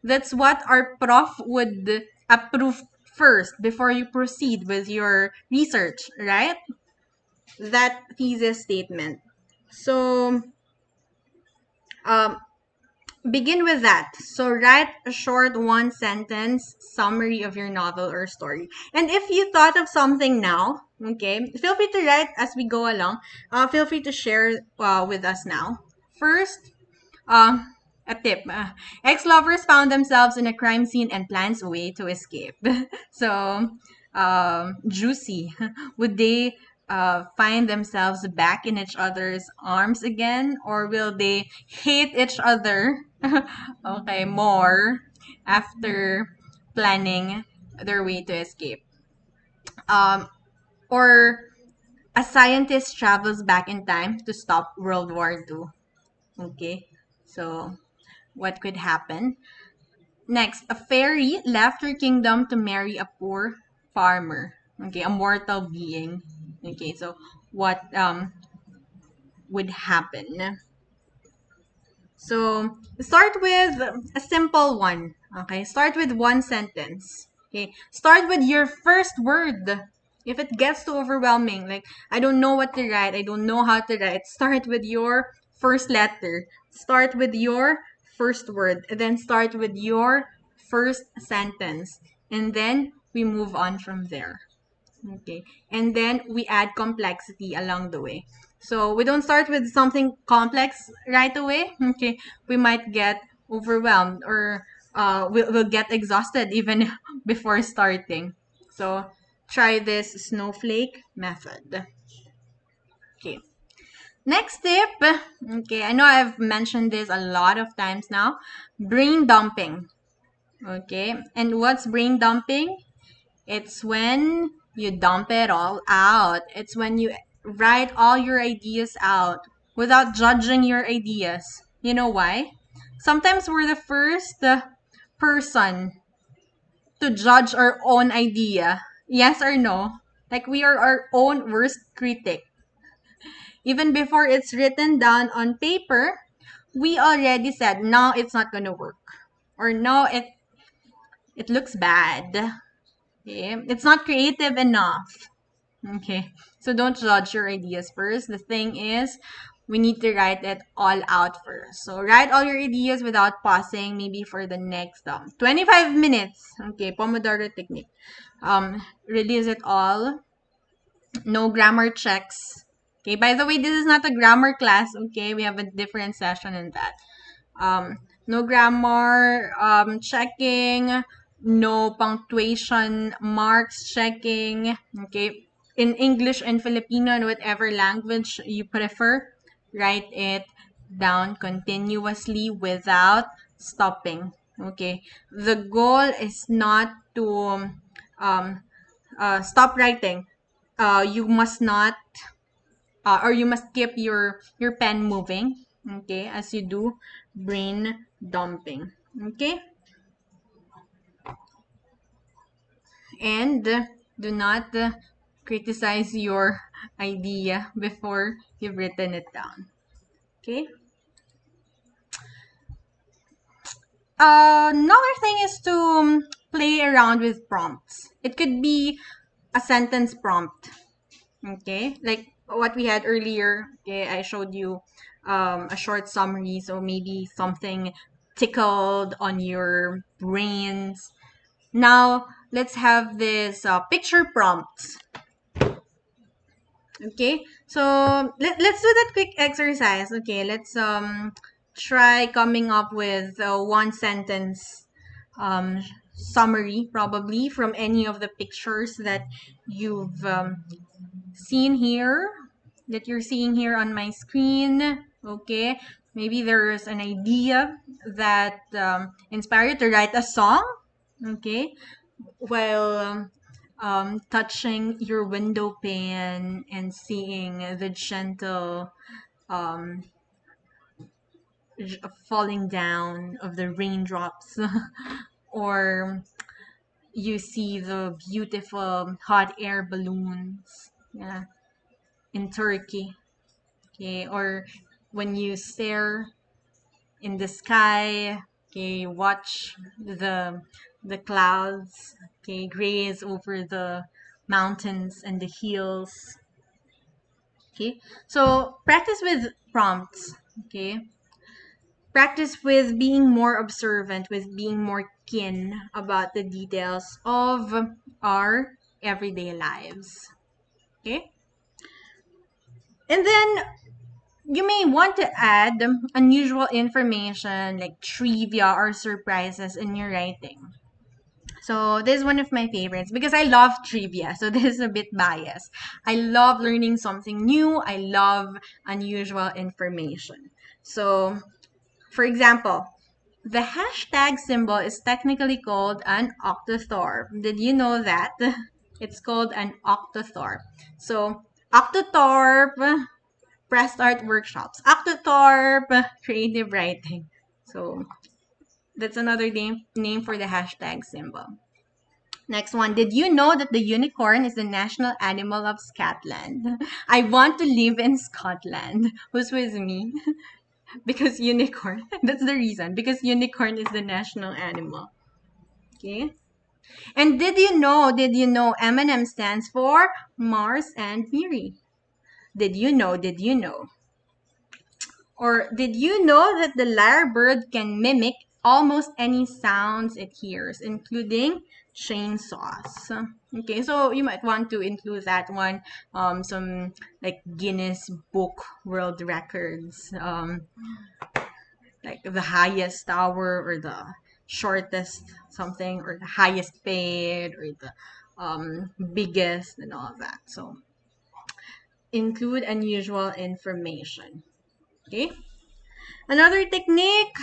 That's what our prof would approve first before you proceed with your research, right? That thesis statement. So, um, begin with that. So write a short one sentence summary of your novel or story. And if you thought of something now, okay, feel free to write as we go along. Feel free to share with us now. First, um, a tip. Ex-lovers found themselves in a crime scene and plans a way to escape. So, juicy. Would they find themselves back in each other's arms again, or will they hate each other? Okay, more after planning their way to escape. Um, or a scientist travels back in time to stop World War II. Okay, so what could happen. Next, a fairy left her kingdom to marry a poor farmer. Okay, a mortal being. Okay, so what would happen? So start with a simple one. Okay, start with one sentence. Okay, start with your first word. If it gets too overwhelming, like I don't know what to write, I don't know how to write, start with your first letter. Start with your first word. And then start with your first sentence. And then we move on from there. Okay. And then we add complexity along the way. So we don't start with something complex right away. Okay. We might get overwhelmed or we'll get exhausted even before starting. So try this snowflake method. Okay. Next tip. Okay. I know I've mentioned this a lot of times now. Brain dumping. Okay. And what's brain dumping? It's when you dump it all out. It's when you write all your ideas out without judging your ideas. You know why? Sometimes we're the first person to judge our own idea. Yes or no? Like we are our own worst critic. Even before it's written down on paper, we already said, no, it's not going to work. Or no, it looks bad. Okay? It's not creative enough. Okay. So don't judge your ideas first. The thing is, we need to write it all out first. So write all your ideas without pausing, maybe for the next 25 minutes. Okay, Pomodoro technique. Release it all. No grammar checks. Okay, by the way, this is not a grammar class. Okay, we have a different session in that. No grammar checking, no punctuation marks checking. Okay, in English and Filipino and whatever language you prefer, write it down continuously without stopping. Okay, the goal is not to stop writing. You must not or you must keep your pen moving, okay, as you do brain dumping. Okay, and do not criticize your idea before you've written it down. Okay, another thing is to play around with prompts. It could be a sentence prompt. Okay, like what we had earlier. Okay, I showed you a short summary, so maybe something tickled on your brains. Now let's have this picture prompts. Okay, so let's do that quick exercise. Okay, let's try coming up with one sentence summary, probably from any of the pictures that you've seen here, that you're seeing here on my screen. Okay, maybe there's an idea that inspired you to write a song. Okay, while touching your window pane and seeing the gentle um, falling down of the raindrops, or you see the beautiful hot air balloons, yeah, in Turkey. Okay, or when you stare in the sky, okay, watch the clouds, okay, graze over the mountains and the hills. Okay, so practice with prompts. Okay, practice with being more observant, with being more keen about the details of our everyday lives. Okay, and then you may want to add unusual information like trivia or surprises in your writing. So this is one of my favorites because I love trivia. So this is a bit biased. I love learning something new. I love unusual information. So for example, the hashtag symbol is technically called an octothorpe. Did you know that? It's called an octothorpe. So octothorpe, press art workshops. Octothorpe, creative writing. So that's another name for the hashtag symbol. Next one. Did you know that the unicorn is the national animal of Scotland? I want to live in Scotland. Who's with me? Because unicorn. That's the reason. Because unicorn is the national animal. Okay. And did you know M&M stands for Mars and Miri? Did you know? Or did you know that the lyrebird can mimic almost any sounds it hears, including chainsaws? Okay, so you might want to include that one, some like Guinness Book World Records, like the highest tower or the shortest something or the highest paid or the biggest and all of that. So include unusual information. Okay. Another technique,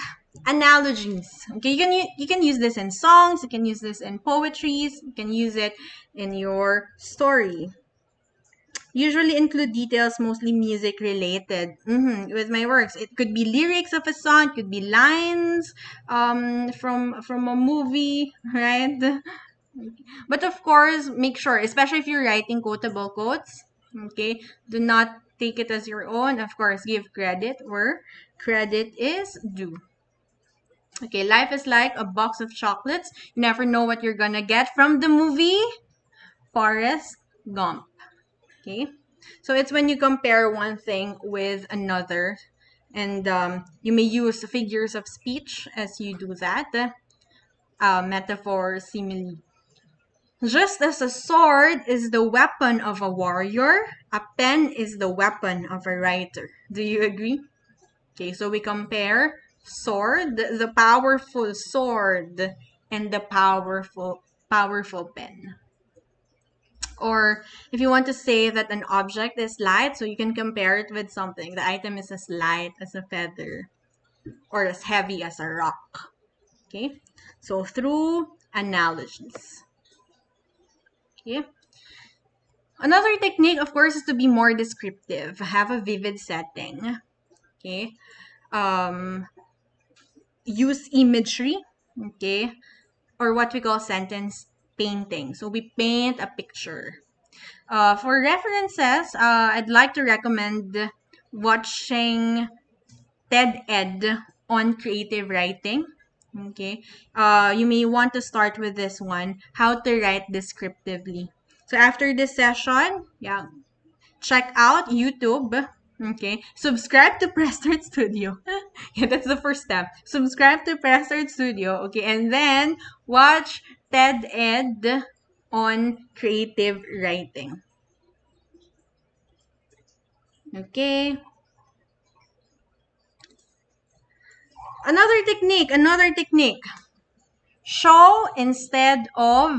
analogies. Okay, you can use this in songs, you can use this in poetries, you can use it in your story. Usually include details mostly music related with my works. It could be lyrics of a song, it could be lines from a movie, right? But of course, make sure, especially if you're writing quotable quotes, okay, do not take it as your own. Of course, give credit where credit is due. Okay, life is like a box of chocolates. You never know what you're gonna get from the movie Forrest Gump. Okay, so it's when you compare one thing with another, and you may use figures of speech as you do that, metaphor, simile. Just as a sword is the weapon of a warrior, a pen is the weapon of a writer. Do you agree? Okay, so we compare sword, the powerful sword, and the powerful pen. Or if you want to say that an object is light, so you can compare it with something. The item is as light as a feather or as heavy as a rock. Okay, so through analogies. Okay. Another technique, of course, is to be more descriptive. Have a vivid setting. Okay. Use imagery. Okay. Or what we call sentence painting. So we paint a picture. For references, I'd like to recommend watching TED Ed on creative writing. Okay. You may want to start with this one, how to write descriptively. So after this session, yeah, check out YouTube. Okay. Subscribe to Press Start Studio. Yeah, that's the first step. Subscribe to Press Start Studio. Okay. And then watch TED Ed on creative writing. Okay. Another technique. Show instead of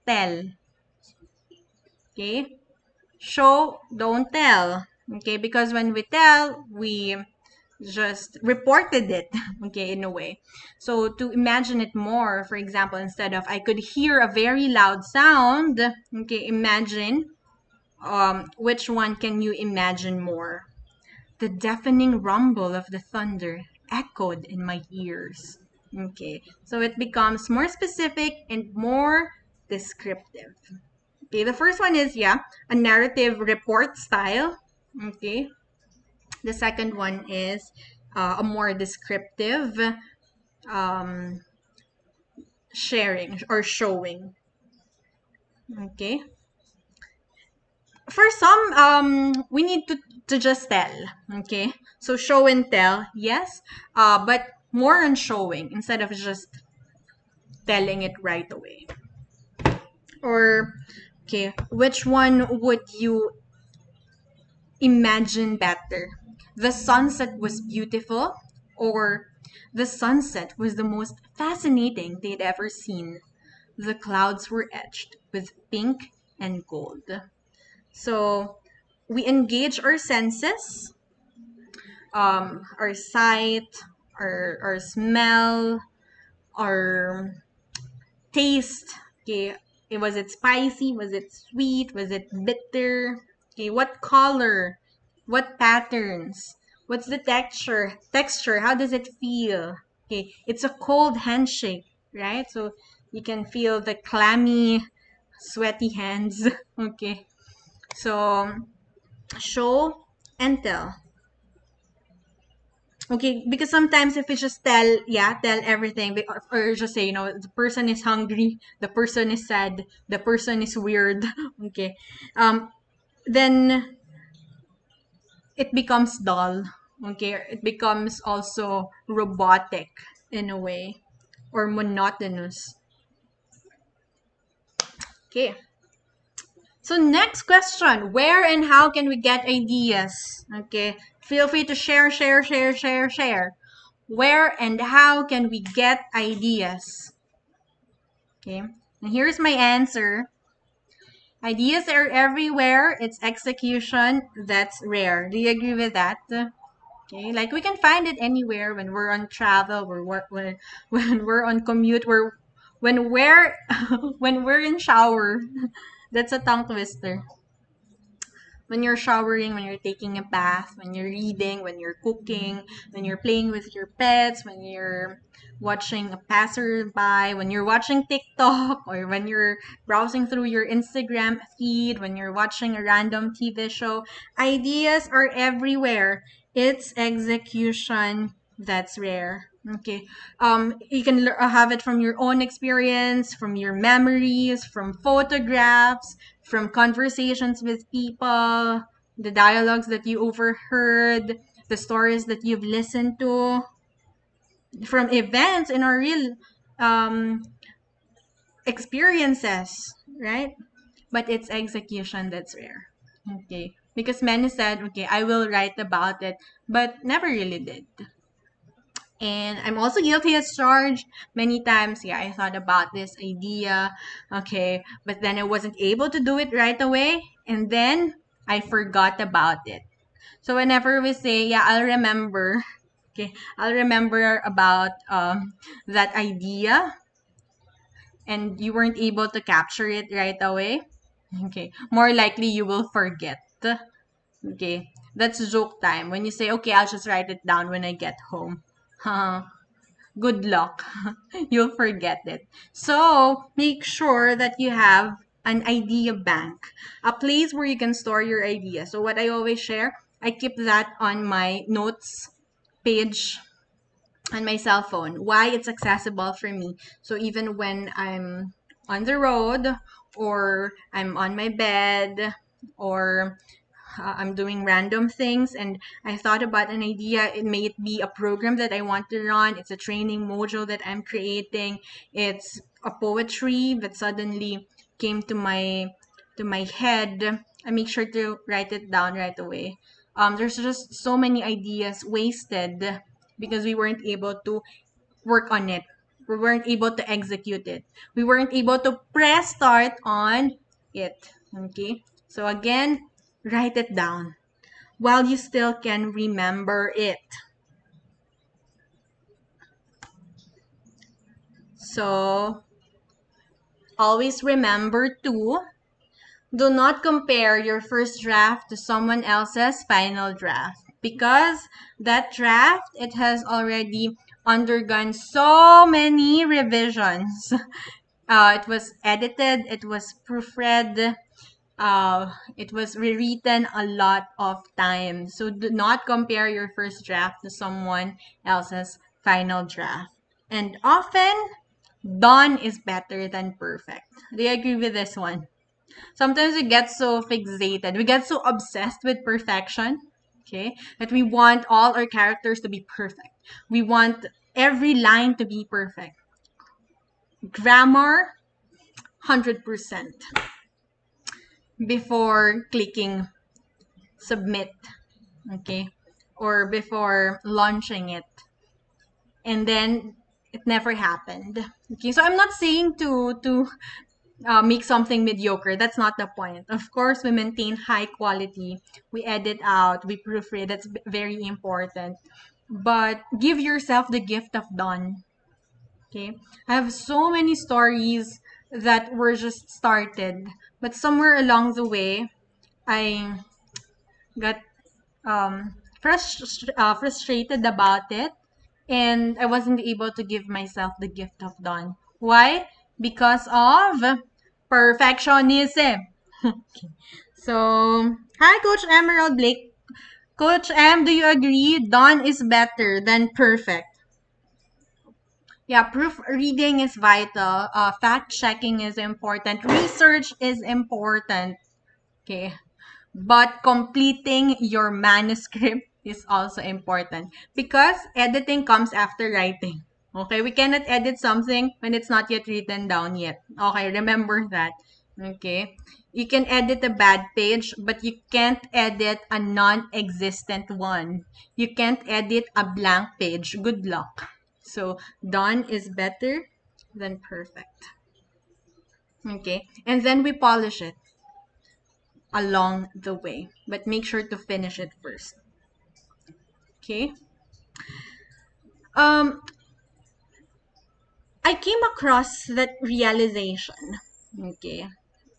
tell. Okay. Show, don't tell. Okay, because when we tell, we just reported it, okay, in a way. So to imagine it more, for example, instead of I could hear a very loud sound, okay, imagine which one can you imagine more? The deafening rumble of the thunder echoed in my ears. Okay, so it becomes more specific and more descriptive. Okay, the first one is, yeah, a narrative report style. Okay, the second one is a more descriptive um, sharing or showing. Okay, for some, we need to just tell. Okay, so show and tell, yes, but more on showing instead of just telling it right away. Or, okay, which one would you imagine better? The sunset was beautiful, or the sunset was the most fascinating they'd ever seen. The clouds were etched with pink and gold. So we engage our senses, our sight, our smell, our taste. Okay, was it spicy? Was it sweet? Was it bitter? Okay, what color? What patterns? What's the texture? Texture, how does it feel? Okay, it's a cold handshake, right? So you can feel the clammy, sweaty hands. Okay, so show and tell. Okay, because sometimes if we just tell, yeah, tell everything, or just say, the person is hungry, the person is sad, the person is weird. Okay, then it becomes dull. Okay, it becomes also robotic in a way, or monotonous. Okay. So next question, where and how can we get ideas? Okay, feel free to share, share, share, share, share. Where and how can we get ideas? Okay, and here's my answer. Ideas are everywhere. It's execution that's rare. Do you agree with that? Okay, like we can find it anywhere when we're on travel, when we're on commute, when we're when we're in shower. That's a tongue twister. When you're showering, when you're taking a bath, when you're reading, when you're cooking, when you're playing with your pets, when you're watching a passerby, when you're watching TikTok, or when you're browsing through your Instagram feed, when you're watching a random TV show, ideas are everywhere. It's execution that's rare. Okay. You can have it from your own experience, from your memories, from photographs, from conversations with people, the dialogues that you overheard, the stories that you've listened to, from events in our real um, experiences, right? But it's execution that's rare. Okay. Because many said, okay, I will write about it, but never really did. And I'm also guilty as charged many times. Yeah, I thought about this idea, okay, but then I wasn't able to do it right away, and then I forgot about it. So whenever we say, yeah, I'll remember, okay, I'll remember about that idea, and you weren't able to capture it right away, okay, more likely you will forget. Okay, that's joke time. When you say, okay, I'll just write it down when I get home. Good luck. You'll forget it. So make sure that you have an idea bank, a place where you can store your ideas. So what I always share, I keep that on my notes page on my cell phone. Why it's accessible for me. So even when I'm on the road, or I'm on my bed, or I'm doing random things, and I thought about an idea. It may it be a program that I want to run. It's a training module that I'm creating. It's a poetry that suddenly came to my head. I make sure to write it down right away. There's just so many ideas wasted because we weren't able to work on it. We weren't able to execute it. We weren't able to press start on it. Okay. So again, write it down while you still can remember it. So always remember to do not compare your first draft to someone else's final draft, because that draft, it has already undergone so many revisions. It was edited, it was proofread, it was rewritten a lot of times. So do not compare your first draft to someone else's final draft. And often, done is better than perfect. Do you agree with this one? Sometimes we get so fixated, we get so obsessed with perfection, okay, that we want all our characters to be perfect. We want every line to be perfect. Grammar, 100% before clicking submit, okay, or before launching it, and then it never happened. Okay, so I'm not saying to make something mediocre. That's not the point. Of course, we maintain high quality. We edit out. We proofread. That's very important. But give yourself the gift of done. Okay, I have so many stories that were just started, but somewhere along the way, I got frustrated about it, and I wasn't able to give myself the gift of done. Why? Because of perfectionism. So, hi, Coach Emerald Blake. Coach M, do you agree done is better than perfect? Yeah, proofreading is vital. Fact checking is important. Research is important. Okay. But completing your manuscript is also important because editing comes after writing. Okay, we cannot edit something when it's not yet written down yet. Okay, remember that. Okay, you can edit a bad page, but you can't edit a non existent one. You can't edit a blank page. Good luck. So, done is better than perfect. Okay, and then we polish it along the way, but make sure to finish it first. Okay. Um, I came across that realization. Okay,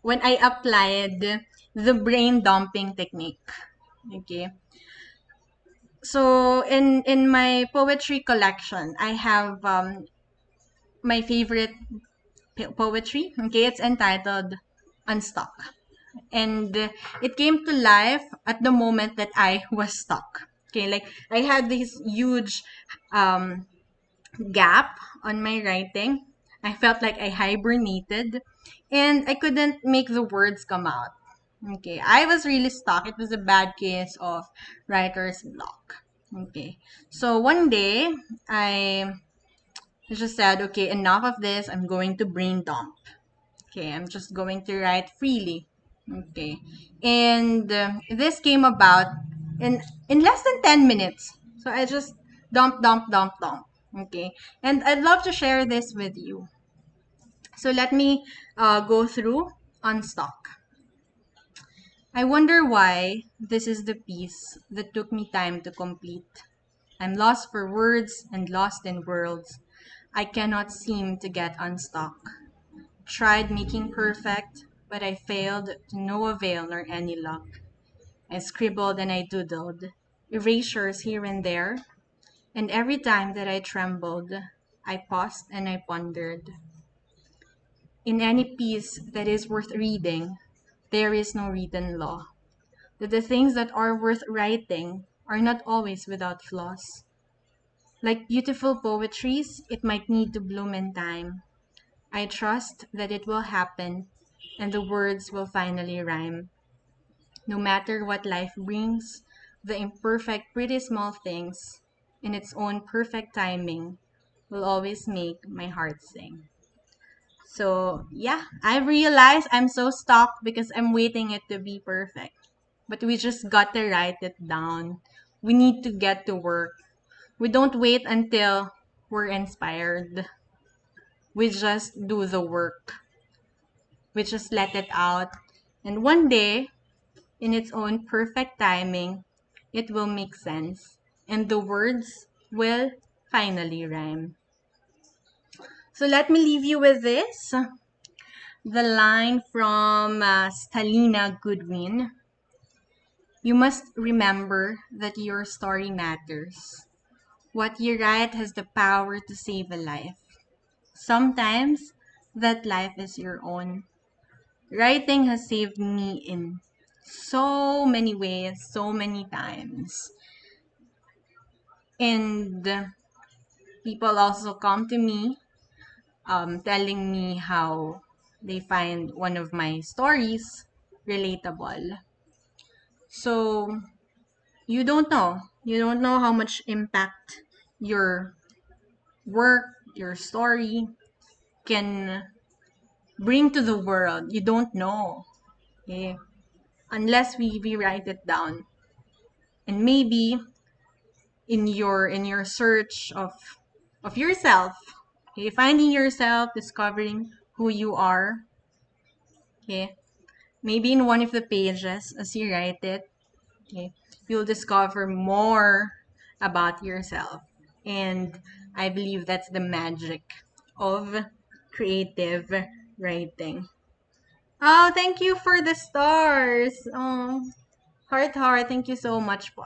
when I applied the brain dumping technique. Okay, so in my poetry collection, I have my favorite poetry. Okay, it's entitled "Unstuck." And it came to life at the moment that I was stuck. Okay, like I had this huge um, gap on my writing. I felt like I hibernated and I couldn't make the words come out. Okay, I was really stuck. It was a bad case of writer's block. Okay, so one day I just said, okay, enough of this. I'm going to brain dump. Okay, I'm just going to write freely. Okay, and this came about in less than 10 minutes. So I just dump. Okay, and I'd love to share this with you. So let me go through Unstuck. I wonder why this is the piece that took me time to complete. I'm lost for words and lost in worlds. I cannot seem to get unstuck. Tried making perfect, but I failed to no avail nor any luck. I scribbled and I doodled, erasures here and there, and every time that I trembled, I paused and I pondered. In any piece that is worth reading, there is no written law. That the things that are worth writing are not always without flaws. Like beautiful poetries, it might need to bloom in time. I trust that it will happen and the words will finally rhyme. No matter what life brings, the imperfect, pretty small things, in its own perfect timing, will always make my heart sing. So, yeah, I realized I'm so stuck because I'm waiting it to be perfect. But we just got to write it down. We need to get to work. We don't wait until we're inspired. We just do the work. We just let it out. And one day, in its own perfect timing, it will make sense. And the words will finally rhyme. So let me leave you with this. The line from Stalina Goodwin. You must remember that your story matters. What you write has the power to save a life. Sometimes that life is your own. Writing has saved me in so many ways, so many times. And people also come to me telling me how they find one of my stories relatable. So you don't know. You don't know how much impact your work, your story can bring to the world. You don't know. Okay? Unless we write it down. And maybe in your search of yourself, okay, finding yourself, discovering who you are, okay, maybe in one of the pages as you write it, okay, you'll discover more about yourself. And I believe that's the magic of creative writing. Oh, thank you for the stars. Oh, heart, thank you so much po.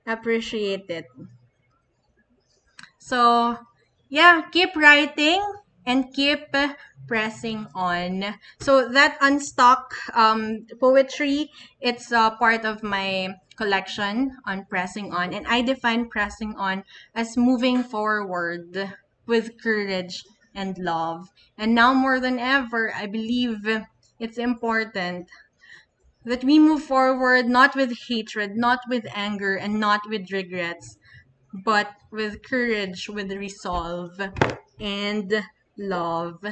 Appreciate it. So, yeah, keep writing and keep pressing on. So that unstuck poetry, it's part of my collection on pressing on, and I define pressing on as moving forward with courage and love. And now more than ever, I believe it's important that we move forward not with hatred, not with anger, and not with regrets, but with courage, with resolve, and love.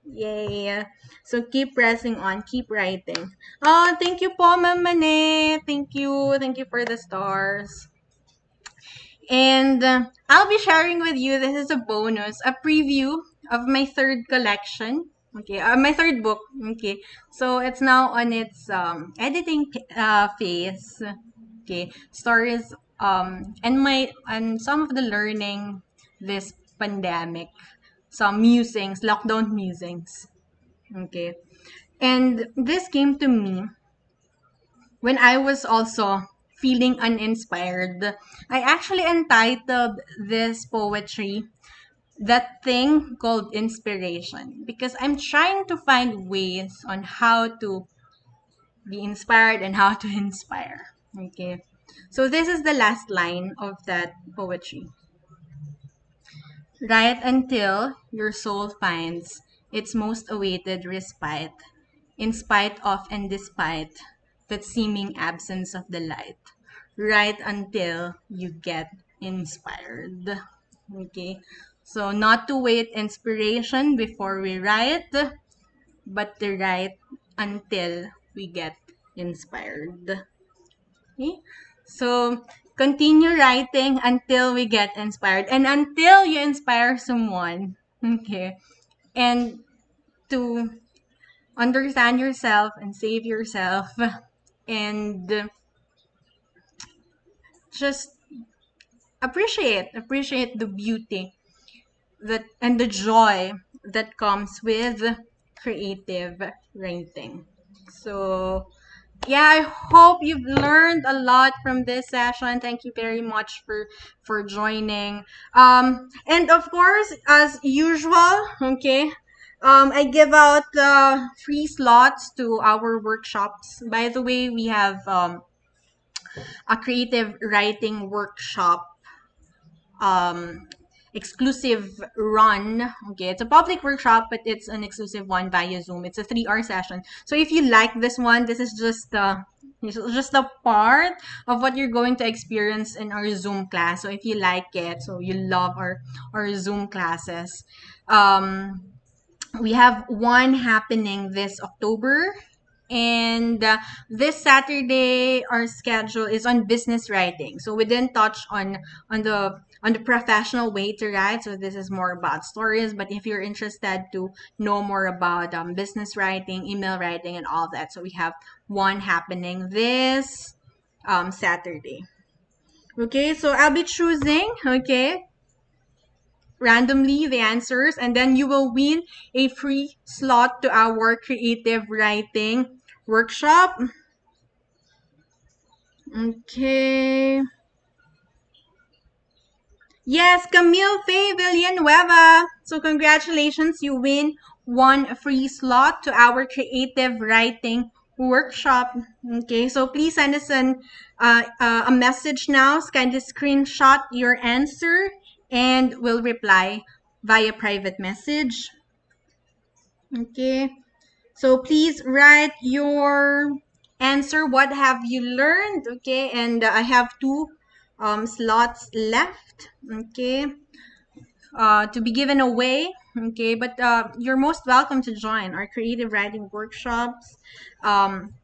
Yay. So keep pressing on, keep writing. Oh, thank you po, Ma'am Mane. Thank you. Thank you for the stars. And I'll be sharing with you, this is a bonus, a preview of my third collection. Okay, my third book. Okay, so it's now on its editing phase. Okay, stories and some of the learning this pandemic, some musings, lockdown musings. Okay, and this came to me when I was also feeling uninspired. I actually entitled this poetry That Thing Called Inspiration because I'm trying to find ways on how to be inspired and how to inspire. Okay. So this is the last line of that poetry. Right until your soul finds its most awaited respite, in spite of and despite that seeming absence of the light. Right until you get inspired. Okay. So not to wait inspiration before we write, but to write until we get inspired. Okay? So continue writing until we get inspired and until you inspire someone. Okay. And to understand yourself and save yourself and just appreciate the beauty that and the joy that comes with creative writing. So yeah, I hope you've learned a lot from this session. Thank you very much for joining. And of course, as usual, okay, I give out free slots to our workshops. By the way, we have a creative writing workshop um exclusive run. Okay, it's a public workshop, but it's an exclusive one via Zoom. It's a 3 hour session. So if you like this one, this is just a part of what you're going to experience in our Zoom class. So if you like it, so you love our Zoom classes, um we have one happening this October. And this Saturday, our schedule is on business writing. So we didn't touch on the professional way to write. So this is more about stories. But if you're interested to know more about business writing, email writing, and all that, so we have one happening this Saturday. Okay, so I'll be choosing. Okay, randomly the answers, and then you will win a free slot to our creative writing workshop. Okay. Yes, Camille Faye Villanueva. So congratulations, you win one free slot to our creative writing workshop. Okay, so please send us a message now. Kindly screenshot your answer and we'll reply via private message. Okay. So please write your answer. What have you learned? Okay. And I have two slots left. Okay. To be given away. Okay. But you're most welcome to join our creative writing workshops. And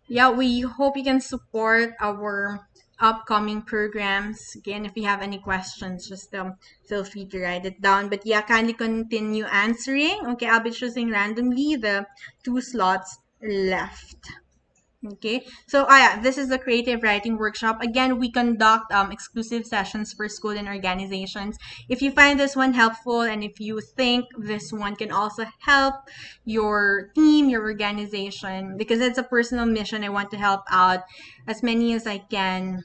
yeah, we hope you can support our upcoming programs. Again, if you have any questions, just feel free to write it down. But yeah, kindly continue answering. Okay, I'll be choosing randomly the two slots left. Okay, so yeah, this is the creative writing workshop. Again, we conduct exclusive sessions for school and organizations. If you find this one helpful and if you think this one can also help your team, your organization, because it's a personal mission, I want to help out as many as I can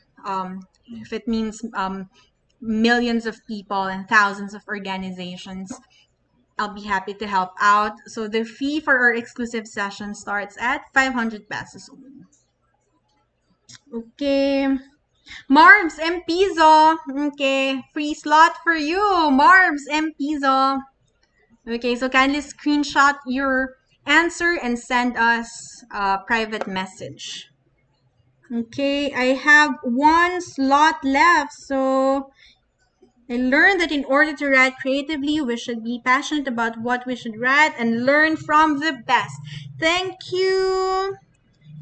if it means millions of people and thousands of organizations, I'll be happy to help out. So the fee for our exclusive session starts at 500 pesos only. Okay. Marbs M Piso. Okay. Free slot for you. Marbs M Piso. Okay, so kindly screenshot your answer and send us a private message. Okay, I have one slot left. So I learned that in order to write creatively, we should be passionate about what we should write and learn from the best. Thank you,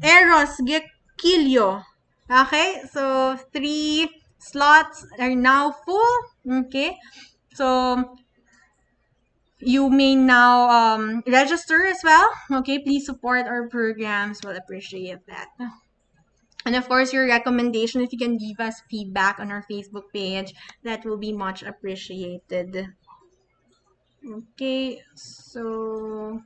Eros Gekilio. Okay, so 3 slots are now full. Okay, so you may now register as well. Okay, please support our programs. We'll appreciate that. And of course, your recommendation, if you can give us feedback on our Facebook page, that will be much appreciated. Okay, so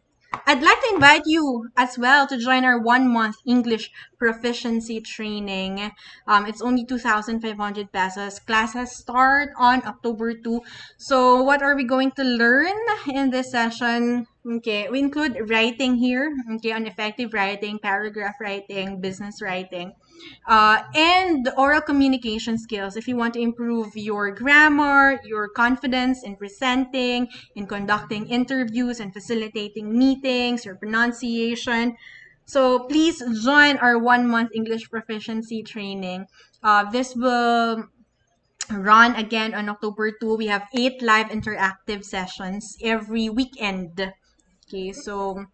I'd like to invite you as well to join our 1 month English proficiency training. It's only 2,500 pesos. Classes start on October 2. So what are we going to learn in this session? Okay, we include writing here, okay, on effective writing, paragraph writing, business writing, and oral communication skills. If you want to improve your grammar, your confidence in presenting, in conducting interviews and facilitating meetings, your pronunciation. So please join our 1 month English proficiency training. This will run again on October 2. We have 8 live interactive sessions every weekend. Okay, so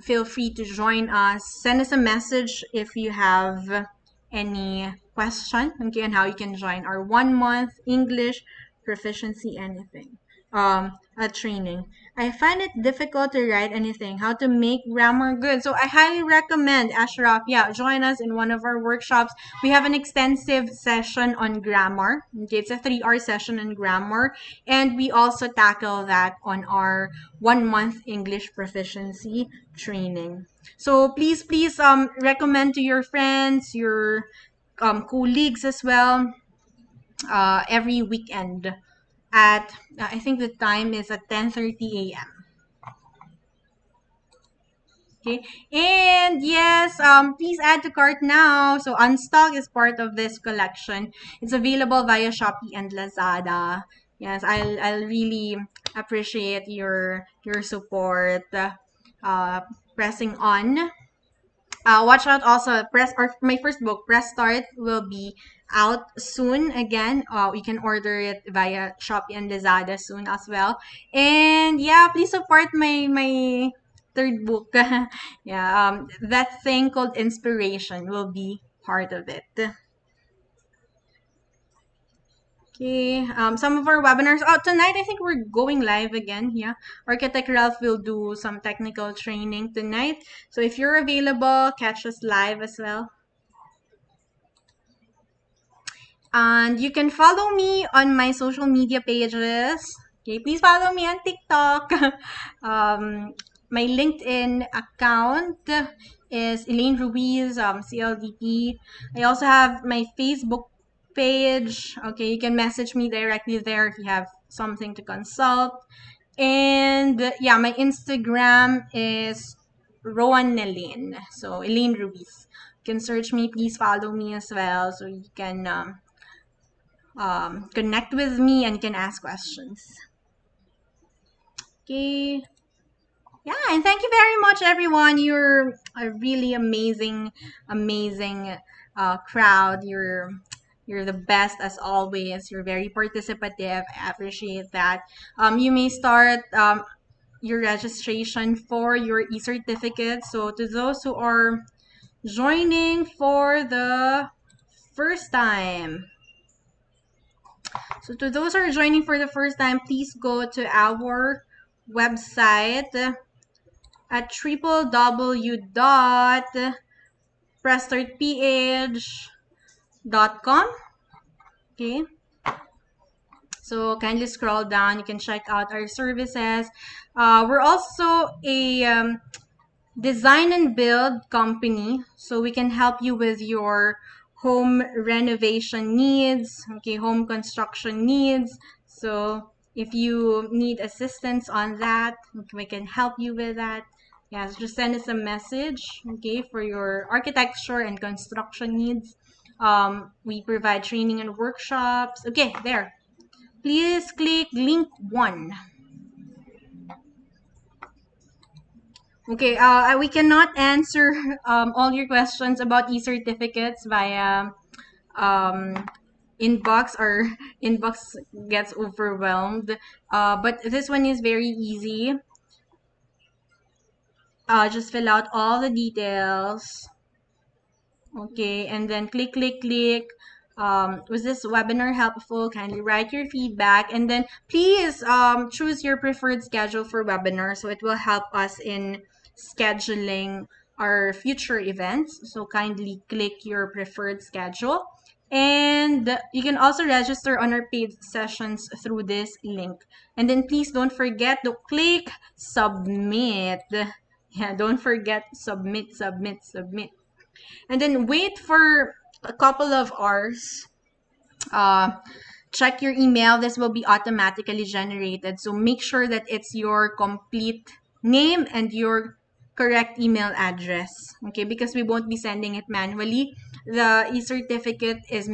feel free to join us. Send us a message if you have any question, okay, on how you can join our 1 month English proficiency anything training. I find it difficult to write anything, how to make grammar good. So I highly recommend, Ashraf, yeah, join us in one of our workshops. We have an extensive session on grammar. Okay, it's a 3-hour session on grammar. And we also tackle that on our 1 month English proficiency training. So please recommend to your friends, your colleagues as well, every weekend at I think the time is at 10:30 a.m. Okay, and yes, please add to cart now. So Unstock is part of this collection. It's available via Shopee and Lazada. Yes, I'll really appreciate your support. Pressing on. Watch out also, my first book, Press Start, will be out soon again. You can order it via Shopee and Lazada soon as well. And yeah, please support my third book. Yeah, that thing called Inspiration will be part of it. Okay, some of our webinars. Oh, tonight I think we're going live again. Yeah, Architect Ralph will do some technical training tonight. So if you're available, catch us live as well. And you can follow me on my social media pages. Okay, please follow me on TikTok. My LinkedIn account is Elaine Ruiz, CLDP. I also have my Facebook page. Okay, you can message me directly there if you have something to consult. And yeah, my Instagram is Rowan Nelin. So Elaine Ruiz. You can search me. Please follow me as well so you can connect with me and can ask questions. Okay. Yeah, and thank you very much, everyone. You're a really amazing crowd. You're the best as always. You're very participative. I appreciate that. You may start your registration for your e-certificate. So to those who are joining for the first time, so to those who are joining for the first time, please go to our website at www.pressstartph.com. Okay. So kindly scroll down. You can check out our services. We're also a design and build company, so we can help you with your home renovation needs, okay, home construction needs. So if you need assistance on that, we can help you with that. Yes, just send us a message, okay, for your architecture and construction needs. We provide training and workshops. Okay, there. Please click link 1. Okay, we cannot answer all your questions about e-certificates via um, inbox. Our inbox gets overwhelmed. But this one is very easy. Just fill out all the details. Okay, and then click. Was this webinar helpful? Kindly write your feedback, and then please choose your preferred schedule for webinar, so it will help us in scheduling our future events. So kindly click your preferred schedule, and you can also register on our paid sessions through this link. And then please don't forget to click submit. Yeah, don't forget submit. And then wait for a couple of hours. Uh, Check your email. This will be automatically generated. So make sure that it's your complete name and your correct email address. Okay, because we won't be sending it manually. The e-certificate is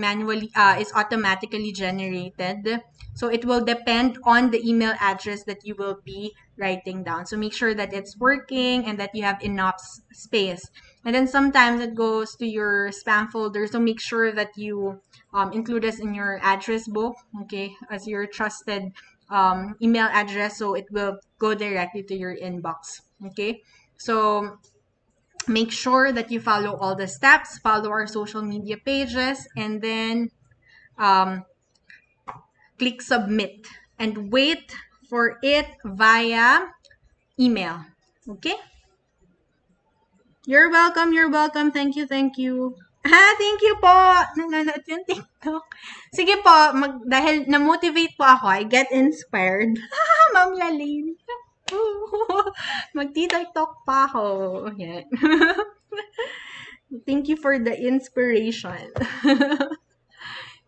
automatically generated. So it will depend on the email address that you will be writing down. So make sure that it's working and that you have enough space. And then sometimes it goes to your spam folder. So make sure that you include us in your address book, okay, as your trusted email address, so it will go directly to your inbox. Okay, so make sure that you follow all the steps, follow our social media pages, and then um, click submit and wait for it via email. Okay. You're welcome, you're welcome. Thank you, thank you. Thank you po. Nanonood yung TikTok. Sige po, dahil na-motivate po ako, I get inspired. Ma'am Lalene. Magti-TikTok pa ako. Yan. Thank you for the inspiration.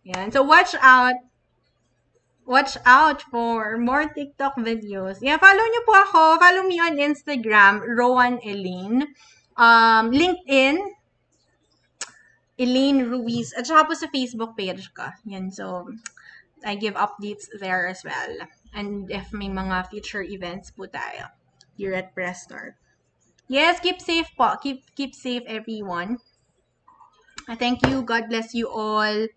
Yan. So watch out for more TikTok videos. Yeah, follow nyo po ako. Follow me on Instagram, Rowan Elaine. LinkedIn, Elaine Ruiz. At saka po sa Facebook page ko. Yan, so I give updates there as well. And if may mga future events po tayo here at Press Start. Yes, keep safe po. Keep safe everyone. Thank you. God bless you all.